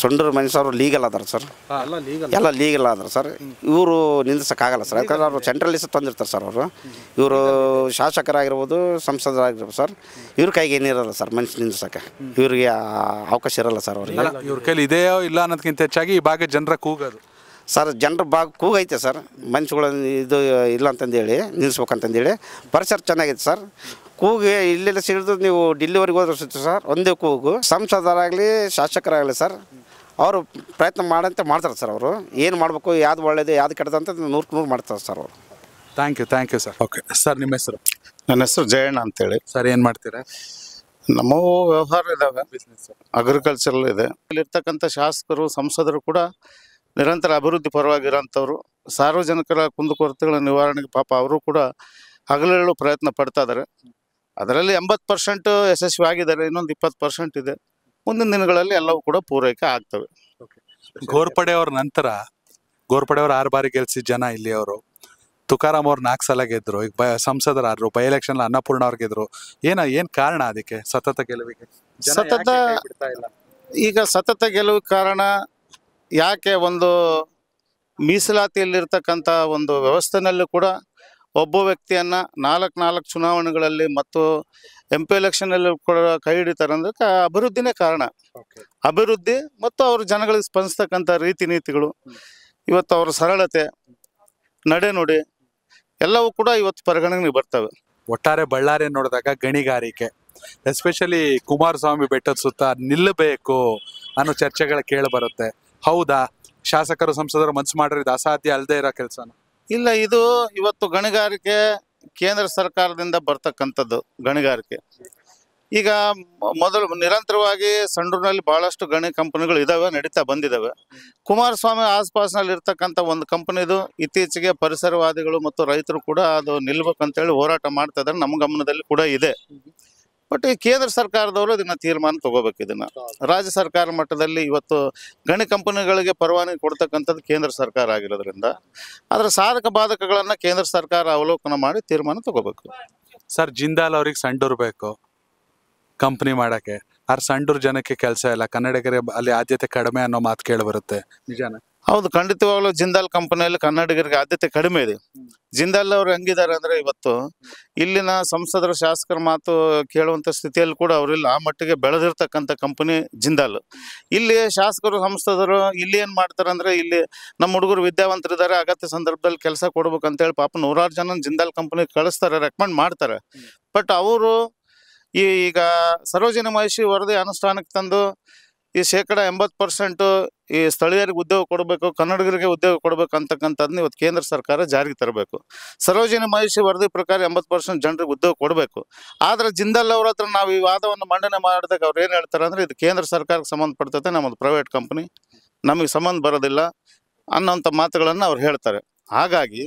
ಸೊಂಡೂರು ಮನುಷ್ಯರು ಲೀಗಲ್ ಅದಾರ ಸರ್, ಎಲ್ಲ ಲೀಗಲ್ ಅದಾರ ಸರ್. ಇವರು ನಿಲ್ಲಿಸೋಕ್ಕಾಗಲ್ಲ ಸರ್, ಯಾಕಂದ್ರೆ ಅವರು ಸೆಂಟ್ರಲಿಸ್ಟ್ ತಂದಿರ್ತಾರೆ ಸರ್. ಅವರು ಇವರು ಶಾಸಕರಾಗಿರ್ಬೋದು, ಸಂಸದರಾಗಿರ್ಬೋದು ಸರ್, ಇವ್ರ ಕೈಗೆ ಏನಿರಲ್ಲ ಸರ್ ಮನುಷ್ಯ ನಿಲ್ಲಿಸೋಕೆ. ಇವ್ರಿಗೆ ಅವಕಾಶ ಇರಲ್ಲ ಸರ್ ಅವ್ರಿಗೆ. ಇವ್ರ ಕೈಲಿ ಇದೆಯೋ ಇಲ್ಲ ಅನ್ನೋದಕ್ಕಿಂತ ಹೆಚ್ಚಾಗಿ ಈ ಭಾಗದ ಜನರ ಕೂಗೋದು ಸರ್. ಜನರ ಕೂಗೈತೆ ಸರ್, ಮನುಷ್ಯಗಳು ಇದು ಇಲ್ಲ ಅಂತಂದೇಳಿ ನಿಲ್ಲಿಸ್ಬೇಕಂತಂದೇಳಿ. ಪರಿಸರ ಚೆನ್ನಾಗೈತೆ ಸರ್. ಕೂಗು ಇಲ್ಲೆಲ್ಲ ಸಿಡಿದು ನೀವು ಡಿಲ್ಲಿವರೆಗೆ ಹೋದ್ರೆ ಸರ್ ಒಂದೇ ಕೂಗು. ಸಂಸದರಾಗಲಿ ಶಾಸಕರಾಗಲಿ ಸರ್, ಅವರು ಪ್ರಯತ್ನ ಮಾಡಂತೆ ಮಾಡ್ತಾರೆ ಸರ್. ಅವರು ಏನು ಮಾಡಬೇಕು, ಯಾವ್ದು ಒಳ್ಳೇದು ಯಾವ್ದು ಕೆಟ್ಟದ್ದು ಅಂತ 100% ಮಾಡ್ತಾರೆ ಸರ್ ಅವರು. Thank you sir. Okay sir, ನಿಮ್ಮ ಹೆಸರು? ನನ್ನ ಹೆಸರು ಜಯಣ್ಣ ಅಂತೇಳಿ. ಸರ್ ಏನು ಮಾಡ್ತೀರಾ? ನಮ್ಮವು ವ್ಯವಹಾರ ಇದ್ದಾವೆ, ಅಗ್ರಿಕಲ್ಚರಲ್ ಇದೆ. ಇಲ್ಲಿರ್ತಕ್ಕಂಥ ಶಾಸಕರು ಸಂಸದರು ಕೂಡ ನಿರಂತರ ಅಭಿವೃದ್ಧಿ ಪರವಾಗಿರೋಂಥವ್ರು. ಸಾರ್ವಜನಿಕರ ಕುಂದುಕೊರತೆಗಳ ನಿವಾರಣೆಗೆ ಪಾಪ ಅವರು ಕೂಡ ಹಗಲಿರುಳು ಪ್ರಯತ್ನ ಪಡ್ತಾ ಇದ್ದಾರೆ. ಅದರಲ್ಲಿ 80% ಯಶಸ್ವಿ ಆಗಿದ್ದಾರೆ, ಇನ್ನೊಂದು 20% ಇದೆ. ಮುಂದಿನ ದಿನಗಳಲ್ಲಿ ಎಲ್ಲವೂ ಕೂಡ ಪೂರೈಕೆ ಆಗ್ತವೆ. ಗೋರ್ಪಡೆ ಅವ್ರ ನಂತರ ಗೋರ್ಪಡೆ ಅವ್ರು 6 ಬಾರಿ ಗೆಲ್ಸಿದ ಜನ ಇಲ್ಲಿ ಅವರು. ತುಕಾರಾಮ್ ಅವ್ರು 4 ಸಲ ಗೆದ್ರು. ಈಗ ಸಂಸದರಾದ್ರು, ಬೈ ಎಲೆಕ್ಷನ್ ಅನ್ನಪೂರ್ಣ ಅವ್ರು ಗೆದ್ರು. ಏನು ಕಾರಣ ಅದಕ್ಕೆ ಸತತ ಗೆಲುವಿಗೆ? ಸತತ ಗೆಲುವು ಕಾರಣ ಯಾಕೆ, ಒಂದು ಮೀಸಲಾತಿಯಲ್ಲಿರ್ತಕ್ಕಂಥ ಒಂದು ವ್ಯವಸ್ಥೆನಲ್ಲೂ ಕೂಡ ಒಬ್ಬ ವ್ಯಕ್ತಿಯನ್ನು 4 ಚುನಾವಣೆಗಳಲ್ಲಿ ಮತ್ತು MP ಎಲೆಕ್ಷನಲ್ಲಿ ಕೂಡ ಕೈ ಹಿಡಿತಾರೆ ಅಂದರೆ ಅಭಿವೃದ್ಧಿನೇ ಕಾರಣ. ಅಭಿವೃದ್ಧಿ ಮತ್ತು ಅವರು ಜನಗಳಿಗೆ ಸ್ಪಂದಿಸ್ತಕ್ಕಂಥ ರೀತಿ ನೀತಿಗಳು, ಇವತ್ತು ಅವರ ಸರಳತೆ, ನಡೆನುಡಿ ಎಲ್ಲವೂ ಕೂಡ ಇವತ್ತು ಪರಿಗಣನೆಗೆ ಬರ್ತವೆ. ಒಟ್ಟಾರೆ ಬಳ್ಳಾರಿ ನೋಡಿದಾಗ ಗಣಿಗಾರಿಕೆ, ಎಸ್ಪೆಷಲಿ ಕುಮಾರಸ್ವಾಮಿ ಬೆಟ್ಟದ ಸುತ್ತ ನಿಲ್ಲಬೇಕು ಅನ್ನೋ ಚರ್ಚೆಗಳು ಕೇಳಿ ಬರುತ್ತೆ. ಹೌದಾ? ಶಾಸಕರು ಸಂಸದರು ಮನಸ್ಸು ಮಾಡಿರೋದು ಅಸಾಧ್ಯ ಅಲ್ಲದೆ ಇರೋ ಕೆಲಸನ? ಇಲ್ಲ, ಇದು ಇವತ್ತು ಗಣಿಗಾರಿಕೆ ಕೇಂದ್ರ ಸರ್ಕಾರದಿಂದ ಬರ್ತಕ್ಕಂಥದ್ದು. ಗಣಿಗಾರಿಕೆ ಈಗ ಮೊದಲು ನಿರಂತರವಾಗಿ ಸಂಡೂರಿನಲ್ಲಿ ಬಹಳಷ್ಟು ಗಣಿ ಕಂಪನಿಗಳು ಇದಾವೆ, ನಡೀತಾ ಬಂದಿದ್ದಾವೆ. ಕುಮಾರಸ್ವಾಮಿ ಆಸ್ಪಾಸ್ನಲ್ಲಿ ಇರ್ತಕ್ಕಂಥ ಒಂದು ಕಂಪನಿದು ಇತ್ತೀಚೆಗೆ ಪರಿಸರವಾದಿಗಳು ಮತ್ತು ರೈತರು ಕೂಡ ಅದು ನಿಲ್ಬೇಕಂತೇಳಿ ಹೋರಾಟ ಮಾಡ್ತಾ ಇದ್ದಾರೆ. ನಮ್ಮ ಗಮನದಲ್ಲಿ ಕೂಡ ಇದೆ. ಬಟ್ ಈ ಕೇಂದ್ರ ಸರ್ಕಾರದವರು ಇದನ್ನ ತೀರ್ಮಾನ ತಗೋಬೇಕು. ಇದನ್ನ ರಾಜ್ಯ ಸರ್ಕಾರ ಮಟ್ಟದಲ್ಲಿ ಇವತ್ತು ಗಣಿ ಕಂಪನಿಗಳಿಗೆ ಪರವಾನಗಿ ಕೊಡ್ತಕ್ಕಂಥದ್ದು ಕೇಂದ್ರ ಸರ್ಕಾರ ಆಗಿರೋದ್ರಿಂದ ಅದರ ಸಾಧಕ ಬಾಧಕಗಳನ್ನ ಕೇಂದ್ರ ಸರ್ಕಾರ ಅವಲೋಕನ ಮಾಡಿ ತೀರ್ಮಾನ ತಗೋಬೇಕು. ಸರ್, ಜಿಂದಾಲ್ ಅವ್ರಿಗೆ ಸಂಡೂರು ಬೇಕು ಕಂಪ್ನಿ ಮಾಡಕ್ಕೆ. ಸಂಡೂರು ಜನಕ್ಕೆ ಕೆಲಸ ಇಲ್ಲ, ಕನ್ನಡಿಗರೇ ಅಲ್ಲಿ ಆದ್ಯತೆ ಕಡಿಮೆ ಅನ್ನೋ ಮಾತು ಕೇಳಿ ಬರುತ್ತೆ. ನಿಜಾನ? ಹೌದು, ಖಂಡಿತವಾಗ್ಲೂ ಜಿಂದಾಲ್ ಕಂಪನಿಯಲ್ಲಿ ಕನ್ನಡಿಗರಿಗೆ ಆದ್ಯತೆ ಕಡಿಮೆ ಇದೆ. ಜಿಂದಾಲ್ ಅವರು ಹೆಂಗಿದ್ದಾರೆ ಅಂದ್ರೆ ಇವತ್ತು ಇಲ್ಲಿನ ಸಂಸದರ ಶಾಸಕರ ಮಾತು ಕೇಳುವಂತ ಸ್ಥಿತಿಯಲ್ಲಿ ಕೂಡ ಅವರಿಲ್ಲ. ಆ ಮಟ್ಟಿಗೆ ಬೆಳೆದಿರ್ತಕ್ಕಂಥ ಕಂಪನಿ ಜಿಂದಾಲ್. ಇಲ್ಲಿ ಶಾಸಕರು ಸಂಸದರು ಇಲ್ಲಿ ಏನ್ ಮಾಡ್ತಾರೆ ಅಂದ್ರೆ, ಇಲ್ಲಿ ನಮ್ಮ ಹುಡುಗರು ವಿದ್ಯಾವಂತರಿದ್ದಾರೆ, ಅಗತ್ಯ ಸಂದರ್ಭದಲ್ಲಿ ಕೆಲಸ ಕೊಡ್ಬೇಕಂತೇಳಿ ಪಾಪ 100 ಜನ ಜಿಂದಾಲ್ ಕಂಪನಿ ಕಳಿಸ್ತಾರೆ, ರೆಕಮೆಂಡ್ ಮಾಡ್ತಾರೆ. ಬಟ್ ಅವರು ಈಗ ಸರೋಜಿನಿ ಮಹಿಷಿ ವರದಿ ಅನುಷ್ಠಾನಕ್ಕೆ ತಂದು ಈ 80% ಈ ಸ್ಥಳೀಯರಿಗೆ ಉದ್ಯೋಗ ಕೊಡಬೇಕು, ಕನ್ನಡಿಗರಿಗೆ ಉದ್ಯೋಗ ಕೊಡಬೇಕು ಅಂತಕ್ಕಂಥದ್ದನ್ನ ಇವತ್ತು ಕೇಂದ್ರ ಸರ್ಕಾರ ಜಾರಿಗೆ ತರಬೇಕು. ಸರೋಜಿನಿ ಮಹಿಷಿ ವರದಿ ಪ್ರಕಾರ 80% ಜನರಿಗೆ ಉದ್ಯೋಗ ಕೊಡಬೇಕು. ಆದರೆ ಜಿಂದಾಲ್ ಅವ್ರ ಹತ್ರ ನಾವು ಈ ವಾದವನ್ನು ಮಂಡನೆ ಮಾಡಿದಾಗ ಅವ್ರು ಏನು ಹೇಳ್ತಾರೆ ಅಂದರೆ, ಇದು ಕೇಂದ್ರ ಸರ್ಕಾರಕ್ಕೆ ಸಂಬಂಧಪಡ್ತದೆ, ನಮ್ಮದು ಪ್ರೈವೇಟ್ ಕಂಪನಿ, ನಮಗೆ ಸಂಬಂಧ ಬರೋದಿಲ್ಲ ಅನ್ನೋಂಥ ಮಾತುಗಳನ್ನು ಅವ್ರು ಹೇಳ್ತಾರೆ. ಹಾಗಾಗಿ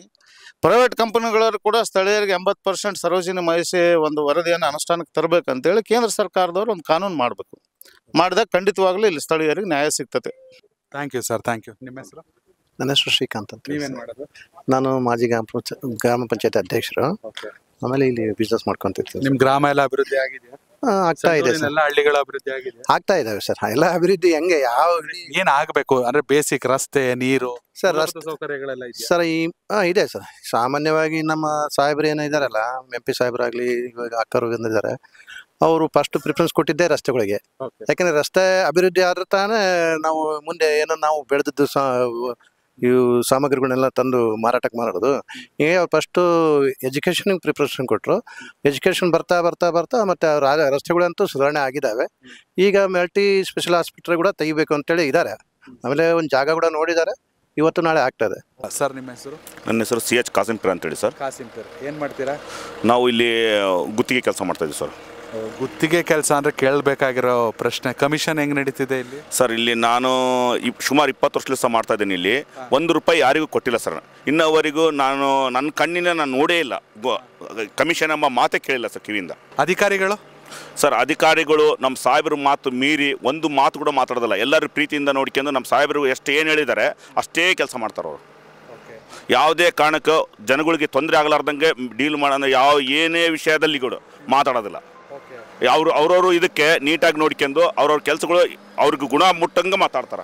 ಪ್ರೈವೇಟ್ ಕಂಪನಿಗಳವರು ಕೂಡ ಸ್ಥಳೀಯರಿಗೆ 80% ಸರೋಜಿನಿ ಮಹಿಷಿ ಒಂದು ವರದಿಯನ್ನು ಅನುಷ್ಠಾನಕ್ಕೆ ತರಬೇಕಂತೇಳಿ ಕೇಂದ್ರ ಸರ್ಕಾರದವರು ಒಂದು ಕಾನೂನು ಮಾಡಬೇಕು. ಮಾಡಿದಾಗ ಖಂಡಿತವಾಗ್ಲೂ ಇಲ್ಲಿ ಸ್ಥಳೀಯರಿಗೆ ನ್ಯಾಯ ಸಿಗ್ತದೆ. Thank you sir, thank you. ನಿಮ್ಮ ಹೆಸರು? ನನ್ನ ಹೆಸರು ಶ್ರೀಕಾಂತ್ ಅಂತ. ನೀವೇನು ಮಾಡೋದು? ನಾನು ಮಾಜಿ ಗ್ರಾಮ ಪಂಚಾಯತ್ ಅಧ್ಯಕ್ಷರು. ಆಮೇಲೆ ಇಲ್ಲಿ ಬಿಸ್ನೆಸ್ ಮಾಡ್ಕೊಂತಿರ್ತೀವಿ. ನಿಮ್ಮ ಗ್ರಾಮ ಎಲ್ಲ ಅಭಿವೃದ್ಧಿ ಆಗಿದೆಯಾ? ಆಗ್ತಾ ಇದೆ ಸರ್, ಸಂಡೂರಿನೆಲ್ಲ ಹಳ್ಳಿಗಳ ಅಭಿವೃದ್ಧಿ ಆಗಿದೆ. ಆಗ್ತಾ ಇದಾವೆ ಸರ್. ಎಲ್ಲ ಅಭಿವೃದ್ಧಿ ಹೆಂಗೆ ಯಾವ ಏನ್ ಆಗ್ಬೇಕು ಅಂದ್ರೆ ಬೇಸಿಕ್ ರಸ್ತೆ, ನೀರು, ಸರ್ ಮೂಲಭೂತ ಸೌಕರ್ಯಗಳೆಲ್ಲ ಇದೆಯಾ? ಸರ್ ಇದೆ ಸರ್. ಸಾಮಾನ್ಯವಾಗಿ ನಮ್ಮ ಸಾಹೇಬ್ರು ಏನೋ ಇದಾರಲ್ಲ, MP ಸಾಹೇಬ್ರಾಗ್ಲಿ, ಇವಾಗ ಅಕ್ಕರು ಬಂದಿದ್ದಾರೆ, ಅವರು ಫಸ್ಟ್ ಪ್ರಿಫರೆನ್ಸ್ ಕೊಟ್ಟಿದ್ದೇ ರಸ್ತೆಗಳಿಗೆ. Okay. ಯಾಕಂದ್ರೆ ರಸ್ತೆ ಅಭಿವೃದ್ಧಿ ಆದ್ರೆ ತಾನೇ ನಾವು ಮುಂದೆ ಏನೋ ನಾವು ಬೆಳೆದದ್ದು ಇವು ಸಾಮಗ್ರಿಗಳನ್ನೆಲ್ಲ ತಂದು ಮಾರಾಟಕ್ಕೆ ಮಾಡೋದು. ಈಗ ಫಸ್ಟು ಎಜುಕೇಷನ್ಗೆ ಪ್ರಿಪ್ರೇಷನ್ ಕೊಟ್ಟರು. ಎಜುಕೇಷನ್ ಬರ್ತಾ ಬರ್ತಾ ಬರ್ತಾ ಮತ್ತು ರಸ್ತೆಗಳಂತೂ ಸುಧಾರಣೆ ಆಗಿದ್ದಾವೆ. ಈಗ ಮಲ್ಟಿ ಸ್ಪೆಷಲ್ ಆಸ್ಪತ್ರೆ ಕೂಡ ತೆಗಿಬೇಕು ಅಂತೇಳಿ ಇದ್ದಾರೆ. ಆಮೇಲೆ ಒಂದು ಜಾಗ ಕೂಡ ನೋಡಿದ್ದಾರೆ, ಇವತ್ತು ನಾಳೆ ಆಗ್ತದೆ. ಸರ್ ನಿಮ್ಮ ಹೆಸರು? ನನ್ನ ಹೆಸರು CH ಕಾಸಿಂಪುರ ಅಂತೇಳಿ ಸರ್. ಕಾಸಿಂಪುರ. ಏನು ಮಾಡ್ತೀರಾ? ನಾವು ಇಲ್ಲಿ ಗುತ್ತಿಗೆ ಕೆಲಸ ಮಾಡ್ತಾಯಿದ್ದೀವಿ ಸರ್. ಗುತ್ತಿಗೆ ಕೆಲಸ ಅಂದರೆ ಕೇಳಬೇಕಾಗಿರೋ ಪ್ರಶ್ನೆ, ಕಮಿಷನ್ ಹೆಂಗೆ ನಡೀತಿದೆ ಇಲ್ಲಿ? ಸರ್ ಇಲ್ಲಿ ನಾನು ಸುಮಾರು 20 ವರ್ಷದಿಂದ ಮಾಡ್ತಾ ಇದ್ದೀನಿ. ಇಲ್ಲಿ ₹1 ಯಾರಿಗೂ ಕೊಟ್ಟಿಲ್ಲ ಸರ್. ಇನ್ನವರೆಗೂ ನನ್ನ ಕಣ್ಣಿನ ನಾನು ನೋಡೇ ಇಲ್ಲ, ಕಮಿಷನ್ ಎಂಬ ಮಾತೇ ಕೇಳಿಲ್ಲ ಸರ್ ಕಿವಿಯಿಂದ. ಅಧಿಕಾರಿಗಳು? ಸರ್ ಅಧಿಕಾರಿಗಳು ನಮ್ಮ ಸಾಹೇಬರು ಮಾತು ಮೀರಿ ಒಂದು ಮಾತು ಕೂಡ ಮಾತಾಡೋದಿಲ್ಲ. ಎಲ್ಲರೂ ಪ್ರೀತಿಯಿಂದ ನೋಡ್ಕೊಂಡು ನಮ್ಮ ಸಾಹೇಬರು ಏನು ಹೇಳಿದ್ದಾರೆ ಅಷ್ಟೇ ಕೆಲಸ ಮಾಡ್ತಾರೆ ಅವರು. ಯಾವುದೇ ಕಾರಣಕ್ಕೂ ಜನಗಳಿಗೆ ತೊಂದರೆ ಆಗಲಾರ್ದಂಗೆ ಡೀಲ್ ಮಾಡೋಣ, ಏನೇ ವಿಷಯದಲ್ಲಿ ಕೂಡ ಮಾತಾಡೋದಿಲ್ಲ. ಅವ್ರವರು ಇದಕ್ಕೆ ನೀಟಾಗಿ ನೋಡ್ಕೊಂಡು ಅವ್ರವ್ರ ಕೆಲಸಗಳು ಅವ್ರಿಗೆ ಗುಣ ಮುಟ್ಟಂಗೆ ಮಾತಾಡ್ತಾರೆ.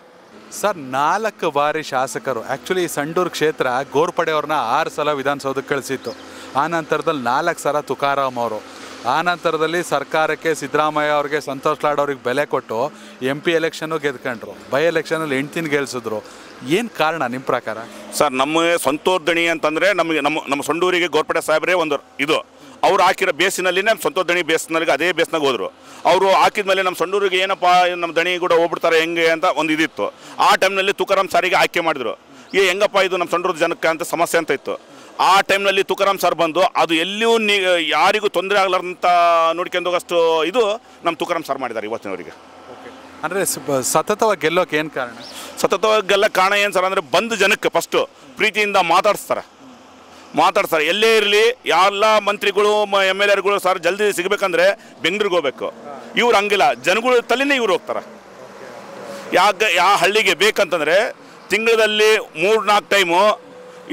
ಸರ್ 4 ಬಾರಿ ಶಾಸಕರು, ಆ್ಯಕ್ಚುಲಿ ಸಂಡೂರು ಕ್ಷೇತ್ರ ಗೋರ್ಪಡೆಯವ್ರನ್ನ 6 ಸಲ ವಿಧಾನಸೌಧಕ್ಕೆ ಕಳಿಸಿತ್ತು. ಆ ನಂತರದಲ್ಲಿ 4 ಸಲ ತುಕಾರಾಮ್ ಅವರು, ಆ ನಂತರದಲ್ಲಿ ಸರ್ಕಾರಕ್ಕೆ ಸಿದ್ದರಾಮಯ್ಯ ಅವ್ರಿಗೆ, ಸಂತೋಷ್ ಲಾಡ್ ಅವ್ರಿಗೆ ಬೆಲೆ ಕೊಟ್ಟು MP ಎಲೆಕ್ಷನ್ನು ಗೆದ್ಕೊಂಡ್ರು, ಬೈ ಎಲೆಕ್ಷನಲ್ಲಿ ಹೆಂಡ್ತಿನ ಗೆಲ್ಸಿದ್ರು. ಏನು ಕಾರಣ ನಿಮ್ಮ ಪ್ರಕಾರ? ಸರ್ ನಮ್ಮ ಸಂತೋಷ್ ದಣಿ ಅಂತಂದರೆ ನಮ್ಮ ಸಂಡೂರಿಗೆ ಗೋರ್ಪಡೆ ಸಾಹೇಬ್ರೆ ಒಂದು ಇದು ಅವ್ರು ಹಾಕಿರೋ ಬೇಸಿನಲ್ಲಿ ನಮ್ಮ ಸಂತೋಷ್ ದಣಿ ಬೇಸ್ನಲ್ಲಿ ಅದೇ ಬೇಸ್ನಾಗ ಹೋದರು. ಅವರು ಹಾಕಿದ ನಮ್ಮ ಸಂಡೂರಿಗೆ ಏನಪ್ಪ ನಮ್ಮ ದಣಿ ಕೂಡ ಹೋಗ್ಬಿಡ್ತಾರೆ ಹೆಂಗೆ ಅಂತ ಒಂದು ಇದಿತ್ತು. ಆ ಟೈಮ್ನಲ್ಲಿ ತುಕಾರಾಮ್ ಸಾರಿಗೆ ಆಯ್ಕೆ ಮಾಡಿದ್ರು. ಹೆಂಗಪ್ಪ ಇದು ನಮ್ಮ ಸಂಡೂರು ಜನಕ್ಕೆ ಅಂತ ಸಮಸ್ಯೆ ಅಂತ ಇತ್ತು. ಆ ಟೈಮ್ನಲ್ಲಿ ತುಕಾರಾಮ್ ಸರ್ ಬಂದು ಅದು ಎಲ್ಲಿಯೂ ಯಾರಿಗೂ ತೊಂದರೆ ಆಗಲಾರ್ದಂತ ನೋಡ್ಕೊಂಡು ಹೋಗೋಷ್ಟು ಇದು ನಮ್ಮ ತುಕಾರಾಮ್ ಸರ್ ಮಾಡಿದ್ದಾರೆ ಇವತ್ತಿನವರಿಗೆ. ಅಂದರೆ ಸತತವಾಗಿ ಗೆಲ್ಲೋಕೆ ಏನು ಕಾರಣ? ಸತತವಾಗಿ ಗೆಲ್ಲ ಕಾರಣ ಏನು ಸರ್ ಅಂದರೆ ಬಂದು ಜನಕ್ಕೆ ಫಸ್ಟು ಪ್ರೀತಿಯಿಂದ ಮಾತಾಡ್ತಾರೆ. ಎಲ್ಲೇ ಇರಲಿ ಎಲ್ಲ ಮಂತ್ರಿಗಳು MLAಗಳು ಸರ್ ಜಲ್ದಿ ಸಿಗಬೇಕಂದ್ರೆ ಬೆಂಗಳೂರಿಗೆ ಹೋಗ್ಬೇಕು. ಇವ್ರು ಹಂಗಿಲ್ಲ, ಜನಗಳು ತಲೆನೇ ಇವ್ರು ಹೋಗ್ತಾರೆ. ಯಾವ ಹಳ್ಳಿಗೆ ಬೇಕಂತಂದರೆ ತಿಂಗಳಲ್ಲಿ 3-4 ಟೈಮು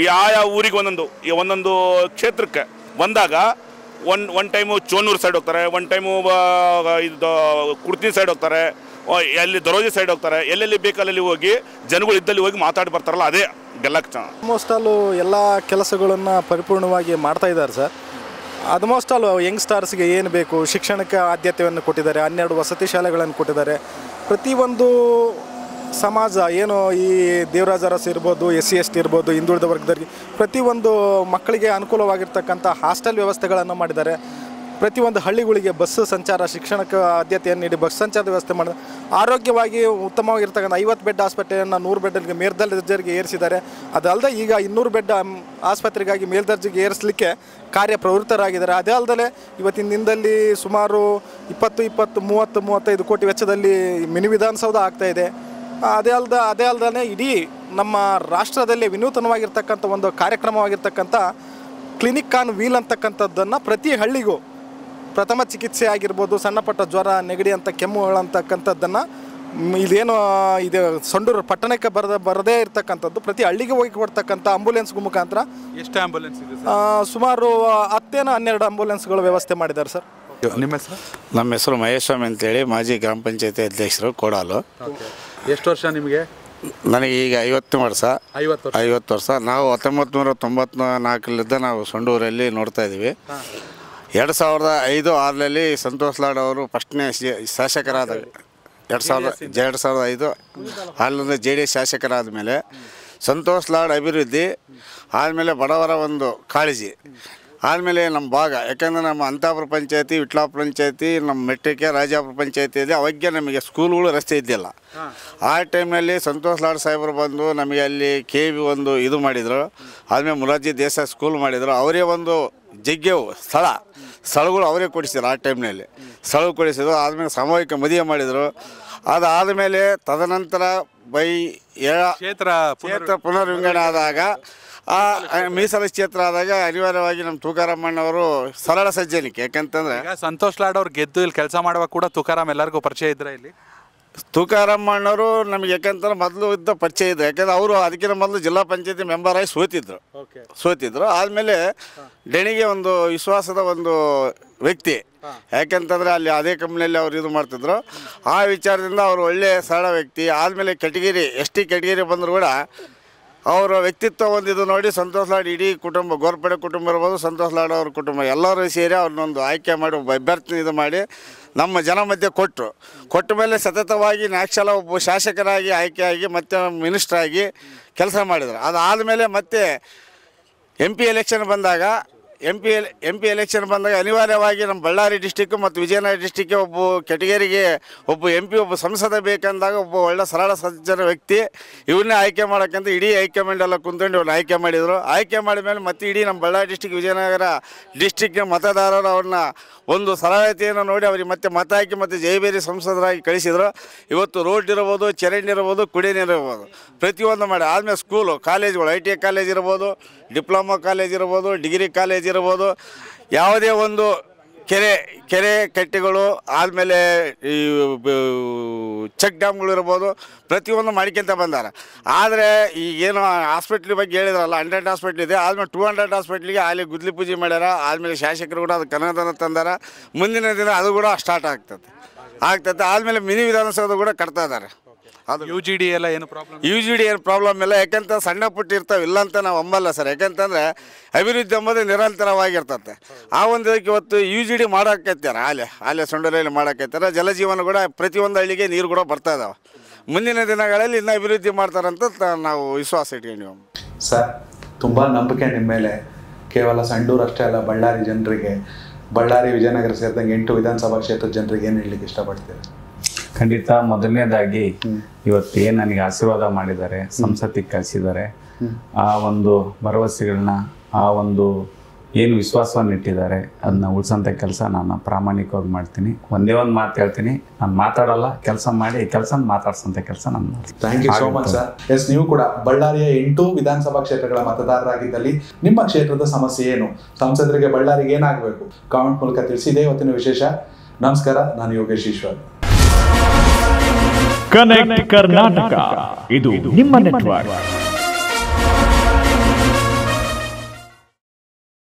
ಯಾವ ಊರಿಗೆ ಒಂದೊಂದು ಕ್ಷೇತ್ರಕ್ಕೆ ಬಂದಾಗ ಒಂದು ಟೈಮು ಚೋನೂರು ಸೈಡ್ ಹೋಗ್ತಾರೆ, ಒಂದು ಟೈಮು ಇದು ಕುಡ್ತಿನ ಸೈಡ್ ಹೋಗ್ತಾರೆ, ಎಲ್ಲಿ ದರೋಜಿ ಸೈಡ್ ಹೋಗ್ತಾರೆ. ಎಲ್ಲೆಲ್ಲಿ ಬೇಕಲ್ಲಿ ಹೋಗಿ ಜನಗಳು ಇದ್ದಲ್ಲಿ ಹೋಗಿ ಮಾತಾಡಿ ಬರ್ತಾರಲ್ಲ, ಅದೇ ಗೆಲ್ಲಕ್ಕೆ ಆಲ್ಮೋಸ್ಟ್ ಆಲು ಎಲ್ಲ ಕೆಲಸಗಳನ್ನು ಪರಿಪೂರ್ಣವಾಗಿ ಮಾಡ್ತಾ ಇದ್ದಾರೆ ಸರ್. ಆಲ್ಮೋಸ್ಟ್ ಆಲ್ ಯಂಗ್ಸ್ಟಾರ್ಸ್ಗೆ ಏನು ಬೇಕು, ಶಿಕ್ಷಣಕ್ಕೆ ಆದ್ಯತೆಯನ್ನು ಕೊಟ್ಟಿದ್ದಾರೆ. 12 ವಸತಿ ಶಾಲೆಗಳನ್ನು ಕೊಟ್ಟಿದ್ದಾರೆ. ಪ್ರತಿಯೊಂದು ಸಮಾಜ ಏನು ಈ ದೇವರಾಜ ಅರಸು ಇರ್ಬೋದು, SC ST ಇರ್ಬೋದು, ಹಿಂದುಳಿದ ವರ್ಗದವರಿಗೆ ಪ್ರತಿಯೊಂದು ಮಕ್ಕಳಿಗೆ ಅನುಕೂಲವಾಗಿರ್ತಕ್ಕಂಥ ಹಾಸ್ಟೆಲ್ ವ್ಯವಸ್ಥೆಗಳನ್ನು ಮಾಡಿದ್ದಾರೆ. ಪ್ರತಿಯೊಂದು ಹಳ್ಳಿಗಳಿಗೆ ಬಸ್ ಸಂಚಾರ, ಶಿಕ್ಷಣಕ್ಕೆ ಆದ್ಯತೆಯನ್ನು ನೀಡಿ ಬಸ್ ಸಂಚಾರದ ವ್ಯವಸ್ಥೆ ಮಾಡಿದ. ಆರೋಗ್ಯವಾಗಿ ಉತ್ತಮವಾಗಿರ್ತಕ್ಕಂಥ 50 ಬೆಡ್ ಆಸ್ಪತ್ರೆಯನ್ನು 100 ಬೆಡ್ಗೆ ಮೇಲ್ದರ್ಜೆಗೆ ಏರಿಸಿದ್ದಾರೆ. ಅದಲ್ಲದೆ ಈಗ 200 ಬೆಡ್ ಆಸ್ಪತ್ರೆಗಾಗಿ ಮೇಲ್ದರ್ಜೆಗೆ ಏರಿಸಲಿಕ್ಕೆ ಕಾರ್ಯಪ್ರವೃತ್ತರಾಗಿದ್ದಾರೆ. ಅದೇ ಅಲ್ಲದೆ ಇವತ್ತಿನ ದಿನದಲ್ಲಿ ಸುಮಾರು 20-30-35 ಕೋಟಿ ವೆಚ್ಚದಲ್ಲಿ ಮಿನಿ ವಿಧಾನಸೌಧ ಆಗ್ತಾಯಿದೆ. ಅದೇ ಅಲ್ಲದೆ ಇಡೀ ನಮ್ಮ ರಾಷ್ಟ್ರದಲ್ಲೇ ವಿನೂತನವಾಗಿರ್ತಕ್ಕಂಥ ಒಂದು ಕಾರ್ಯಕ್ರಮವಾಗಿರ್ತಕ್ಕಂಥ ಕ್ಲಿನಿಕ್ ಆನ್ ವೀಲ್ ಅಂತಕ್ಕಂಥದ್ದನ್ನು ಪ್ರತಿ ಹಳ್ಳಿಗೂ ಪ್ರಥಮ ಚಿಕಿತ್ಸೆ ಆಗಿರ್ಬೋದು, ಸಣ್ಣಪಟ್ಟ ಜ್ವರ, ನೆಗಡಿ ಅಂತ ಕೆಮ್ಮುಗಳಂತಕ್ಕಂಥದ್ದನ್ನು ಇದೇನು ಇದು ಸಂಡೂರು ಪಟ್ಟಣಕ್ಕೆ ಬರದೇ ಇರ್ತಕ್ಕಂಥದ್ದು ಪ್ರತಿ ಹಳ್ಳಿಗೆ ಹೋಗಿ ಕೊಡ್ತಕ್ಕಂಥ ಆಂಬುಲೆನ್ಸ್ ಮುಖಾಂತರ. ಎಷ್ಟು ಆಂಬುಲೆನ್ಸ್ ಇದೆ? ಸುಮಾರು 10-12 ಆಂಬುಲೆನ್ಸ್ಗಳು ವ್ಯವಸ್ಥೆ ಮಾಡಿದ್ದಾರೆ ಸರ್. ನಿಮ್ಮ ಹೆಸರು? ನಮ್ಮ ಹೆಸರು ಮಹೇಶ್ ಸ್ವಾಮಿ ಅಂತೇಳಿ, ಮಾಜಿ ಗ್ರಾಮ ಪಂಚಾಯತಿ ಅಧ್ಯಕ್ಷರು, ಕೋಡಾಲು. ಎಷ್ಟು ವರ್ಷ ನಿಮಗೆ? ನನಗೆ ಈಗ 50 ವರ್ಷ. 50 ವರ್ಷ. ನಾವು 1994 ನಾವು ಸಂಡೂರಲ್ಲಿ ನೋಡ್ತಾ ಇದ್ದೀವಿ. 2005-6 ಸಂತೋಷ್ ಲಾಡ್ ಅವರು ಫಸ್ಟ್ನೇ ಶಾಸಕರಾದ 2005 ಅಲ್ಲಿಂದ JDS ಶಾಸಕರಾದ ಮೇಲೆ ಸಂತೋಷ್ ಲಾಡ್ ಅಭಿವೃದ್ಧಿ ಆದಮೇಲೆ ಬಡವರ ಒಂದು ಕಾಳಜಿ ಆದಮೇಲೆ ನಮ್ಮ ಭಾಗ, ಯಾಕೆಂದರೆ ನಮ್ಮ ಅಂತಾಪುರ ಪಂಚಾಯತಿ, ವಿಟ್ಲಾಪುರ ಪಂಚಾಯತಿ, ನಮ್ಮ ಮೆಟ್ಟಿಕೆ, ರಾಜಾಪುರ ಪಂಚಾಯತಿ ಇದೆ. ಅವಾಗೆ ನಮಗೆ ಸ್ಕೂಲ್ಗಳು ರಸ್ತೆ ಇದ್ದಿಲ್ಲ. ಆ ಟೈಮ್ನಲ್ಲಿ ಸಂತೋಷ್ ಲಾಡ್ ಸಾಹೇಬರು ಬಂದು ನಮಗೆ ಅಲ್ಲಿ KV ಒಂದು ಇದು ಮಾಡಿದರು. ಆದಮೇಲೆ ಮುರಾರ್ಜಿ ದೇಸಾಯಿ ಸ್ಕೂಲ್ ಮಾಡಿದರು. ಅವರೇ ಒಂದು ಜಗ್ಗೆವು ಸ್ಥಳಗಳು ಅವರೇ ಕೊಡಿಸಿದ್ರು. ಆ ಟೈಮ್ನಲ್ಲಿ ಸ್ಥಳ ಕೊಡಿಸಿದ್ರು. ಆದಮೇಲೆ ಸಾಮೂಹಿಕ ಮದುವೆ ಮಾಡಿದರು. ಅದಾದಮೇಲೆ ತದನಂತರ ಕ್ಷೇತ್ರ ಪುನರ್ವಿಂಗಡಣೆ ಆದಾಗ, ಆ ಮೀಸಲು ಕ್ಷೇತ್ರ ಆದಾಗ ಅನಿವಾರ್ಯವಾಗಿ ನಮ್ಮ ತುಕಾರಾಮಣ್ಣವರು ಸರಳ ಸಜ್ಜನಿಕೆ. ಯಾಕಂತಂದರೆ ಸಂತೋಷ್ ಲಾಡ್ ಅವ್ರು ಗೆದ್ದು ಇಲ್ಲಿ ಕೆಲಸ ಮಾಡುವಾಗ ಕೂಡ ತುಕಾರಾಮ್ ಎಲ್ಲರಿಗೂ ಪರಿಚಯ ಇದ್ರೆ ಇಲ್ಲಿ ತುಕಾರಾಮಣ್ಣವರು ನಮಗೆ ಯಾಕಂತಂದ್ರೆ ಮೊದಲು ಇದ್ದ ಪರಿಚಯ ಇದ್ರು. ಯಾಕಂದ್ರೆ ಅವರು ಅದಕ್ಕಿಂತ ಮೊದಲು ಜಿಲ್ಲಾ ಪಂಚಾಯತಿ ಮೆಂಬರ್ ಆಗಿ ಸೋತಿದ್ರು. ಆದಮೇಲೆ ಡೆಣಿಗೆ ಒಂದು ವಿಶ್ವಾಸದ ಒಂದು ವ್ಯಕ್ತಿ ಯಾಕೆಂತಂದರೆ ಅಲ್ಲಿ ಅದೇ ಕಂಪ್ನಿಯಲ್ಲಿ ಅವ್ರು ಇದು ಮಾಡ್ತಿದ್ರು. ಆ ವಿಚಾರದಿಂದ ಅವರು ಒಳ್ಳೆಯ ಸರಳ ವ್ಯಕ್ತಿ. ಆದಮೇಲೆ ಕೆಟಗಿರಿ ST ಕೆಟಗಿರಿ ಬಂದರೂ ಕೂಡ ಅವರ ವ್ಯಕ್ತಿತ್ವ ಒಂದಿದು ನೋಡಿ ಸಂತೋಷ್ ಲಾಡ್ ಇಡೀ ಕುಟುಂಬ, ಗೋರ್ಪಡೆ ಕುಟುಂಬ ಇರ್ಬೋದು, ಸಂತೋಷ್ ಲಾಡ್ ಅವ್ರ ಕುಟುಂಬ ಎಲ್ಲರೂ ಸೇರಿ ಅವ್ರನ್ನೊಂದು ಆಯ್ಕೆ ಮಾಡಿ ಒಬ್ಬ ಅಭ್ಯರ್ಥಿ ಇದು ಮಾಡಿ ನಮ್ಮ ಜನ ಮಧ್ಯೆ ಕೊಟ್ಟ ಮೇಲೆ ಸತತವಾಗಿ ನಾಲ್ಕು ಒಬ್ಬ ಶಾಸಕರಾಗಿ ಆಯ್ಕೆಯಾಗಿ ಮತ್ತೆ ಮಿನಿಸ್ಟರ್ ಆಗಿ ಕೆಲಸ ಮಾಡಿದರು. ಅದಾದಮೇಲೆ ಮತ್ತೆ MP ಎಲೆಕ್ಷನ್ ಬಂದಾಗ MP ಎಲೆಕ್ಷನ್ ಬಂದಾಗ ಅನಿವಾರ್ಯವಾಗಿ ನಮ್ಮ ಬಳ್ಳಾರಿ ಡಿಸ್ಟಿಕ್ಕು ಮತ್ತು ವಿಜಯನಗರ ಡಿಸ್ಟಿಕ್ಗೆ ಒಬ್ಬ ಕೆಟಗರಿಗೆ ಒಬ್ಬ MP ಒಬ್ಬ ಸಂಸದ ಬೇಕಂದಾಗ ಒಬ್ಬ ಒಳ್ಳೆ ಸರಳ ಸಜ್ಜನ ವ್ಯಕ್ತಿ ಇವನ್ನೇ ಆಯ್ಕೆ ಮಾಡೋಕ್ಕಂತ ಇಡೀ ಹೈಕಮಾಂಡ್ ಎಲ್ಲ ಕುಂತ್ಕೊಂಡು ಇವ್ರನ್ನ ಆಯ್ಕೆ ಮಾಡಿದರು. ಆಯ್ಕೆ ಮಾಡಿದ ಮೇಲೆ ಮತ್ತೆ ಇಡೀ ನಮ್ಮ ಬಳ್ಳಾರಿ ಡಿಸ್ಟಿಕ್ ವಿಜಯನಗರ ಡಿಸ್ಟಿಕ್ಗೆ ಮತದಾರರು ಅವ್ರನ್ನ ಒಂದು ಸರಳತೆಯನ್ನು ನೋಡಿ ಅವ್ರಿಗೆ ಮತ್ತೆ ಮತ ಹಾಕಿ ಮತ್ತು ಜಯಬೇರಿ ಸಂಸದರಾಗಿ ಕಳಿಸಿದರು. ಇವತ್ತು ರೋಡ್ ಇರ್ಬೋದು, ಚರಂಡಿ ಇರ್ಬೋದು, ಕುಡಿಯ ನೀರು ಇರ್ಬೋದು, ಪ್ರತಿಯೊಂದು ಮಾಡಿ ಆದಮೇಲೆ ಸ್ಕೂಲು ಕಾಲೇಜುಗಳು ITI ಕಾಲೇಜ್ ಇರ್ಬೋದು, ಡಿಪ್ಲೊಮಾ ಕಾಲೇಜ್ ಇರ್ಬೋದು, ಡಿಗ್ರಿ ಕಾಲೇಜ್ ಇರ್ಬೋದು, ಯಾವುದೇ ಒಂದು ಕೆರೆ ಕಟ್ಟೆಗಳು ಆದಮೇಲೆ ಈ ಚೆಕ್ ಡ್ಯಾಮ್ಗಳು ಇರ್ಬೋದು, ಪ್ರತಿಯೊಂದು ಮಾಡ್ಕೊಂತ ಬಂದಾರ. ಆದರೆ ಈಗೇನು ಹಾಸ್ಪಿಟ್ಲ್ ಬಗ್ಗೆ ಹೇಳಿದ್ರಲ್ಲ, 100 ಹಾಸ್ಪಿಟ್ಲ್ ಇದೆ. ಆದಮೇಲೆ 200 ಹಾಸ್ಪಿಟ್ಲಿಗೆ ಅಲ್ಲಿ ಗುದ್ಲಿ ಪೂಜೆ ಮಾಡ್ಯಾರ. ಆದಮೇಲೆ ಶಾಸಕರು ಕೂಡ ಅದು ಕನ್ನಡನ ತಂದಾರ. ಮುಂದಿನ ದಿನ ಅದು ಕೂಡ ಸ್ಟಾರ್ಟ್ ಆಗ್ತದೆ. ಆದಮೇಲೆ ಮಿನಿ ವಿಧಾನಸೌಧ ಕೂಡ ಕಟ್ತಾ ಇದ್ದಾರೆ. ಅದು UGD ಎಲ್ಲ ಏನು ಪ್ರಾಬ್ಲಮ್? UGD ಏನು ಪ್ರಾಬ್ಲಮ್ ಇಲ್ಲ. ಯಾಕಂತ ಸಣ್ಣ ಪುಟ್ಟ ಇರ್ತಾವೆ, ಇಲ್ಲ ಅಂತ ನಾವು ಅಂಬಲ್ಲ ಸರ್. ಯಾಕಂತಂದರೆ ಅಭಿವೃದ್ಧಿ ಎಂಬುದು ನಿರಂತರವಾಗಿರ್ತದೆ. ಆ ಒಂದು ಇವತ್ತು UGD ಮಾಡೋಕೈತಾರ, ಆಲೆ ಸೊಂಡಲೆಯಲ್ಲಿ ಮಾಡೋಕೈತಾರ. ಜಲಜೀವನ ಕೂಡ ಪ್ರತಿಯೊಂದು ಹಳ್ಳಿಗೆ ನೀರು ಕೂಡ ಬರ್ತಾ ಇದಾವೆ. ಮುಂದಿನ ದಿನಗಳಲ್ಲಿ ಇನ್ನೂ ಅಭಿವೃದ್ಧಿ ಮಾಡ್ತಾರಂತ ನಾವು ವಿಶ್ವಾಸ ಇಟ್ಕೊಂಡ್ವಿ. ಸರ್, ತುಂಬ ನಂಬಿಕೆ ನಿಮ್ಮ ಮೇಲೆ. ಕೇವಲ ಸಂಡೂರು ಅಷ್ಟೇ ಅಲ್ಲ, ಬಳ್ಳಾರಿ ಜನರಿಗೆ, ಬಳ್ಳಾರಿ ವಿಜಯನಗರ ಸೇರಿದಂಗೆ 8 ವಿಧಾನಸಭಾ ಕ್ಷೇತ್ರದ ಜನರಿಗೆ ಏನು ಹೇಳಲಿಕ್ಕೆ ಇಷ್ಟಪಡ್ತೀರಿ? ಖಂಡಿತ ಮೊದಲನೇದಾಗಿ ಇವತ್ತು ಏನು ನನಗೆ ಆಶೀರ್ವಾದ ಮಾಡಿದ್ದಾರೆ, ಸಂಸತ್ತಿಗೆ ಕಳಿಸಿದ್ದಾರೆ, ಆ ಒಂದು ಭರವಸೆಗಳನ್ನ, ಆ ಒಂದು ಏನು ವಿಶ್ವಾಸವನ್ನು ಇಟ್ಟಿದ್ದಾರೆ ಅದನ್ನ ಉಳಿಸೋಂಥ ಕೆಲಸ ನಾನು ಪ್ರಾಮಾಣಿಕವಾಗಿ ಮಾಡ್ತೀನಿ. ಒಂದೇ ಒಂದು ಮಾತು ಹೇಳ್ತೀನಿ, ನಾನು ಮಾತಾಡಲ್ಲ, ಕೆಲಸ ಮಾಡಿ ಕೆಲಸ ಮಾತಾಡ್ಸೋಂಥ ಕೆಲಸ ನಾನು ಮಾಡ್ತೀನಿ. Thank you so much sir. Yes, ನೀವು ಕೂಡ ಬಳ್ಳಾರಿಯ 8 ವಿಧಾನಸಭಾ ಕ್ಷೇತ್ರಗಳ ಮತದಾರರಾಗಿದ್ದಲ್ಲಿ ನಿಮ್ಮ ಕ್ಷೇತ್ರದ ಸಮಸ್ಯೆ ಏನು, ಸಂಸದರಿಗೆ ಬಳ್ಳಾರಿಗೆ ಏನಾಗಬೇಕು, ಕಾಮೆಂಟ್ ಮೂಲಕ ತಿಳಿಸಿ. ಇದೇ ಇವತ್ತಿನ ವಿಶೇಷ. ನಮಸ್ಕಾರ, ನಾನು ಯೋಗೇಶ್ ಈಶ್ವರ್. ಕನೆಕ್ಟ್ ಕರ್ನಾಟಕ, ಇದು ನಿಮ್ಮ ನೆಟ್ವರ್ಕ್.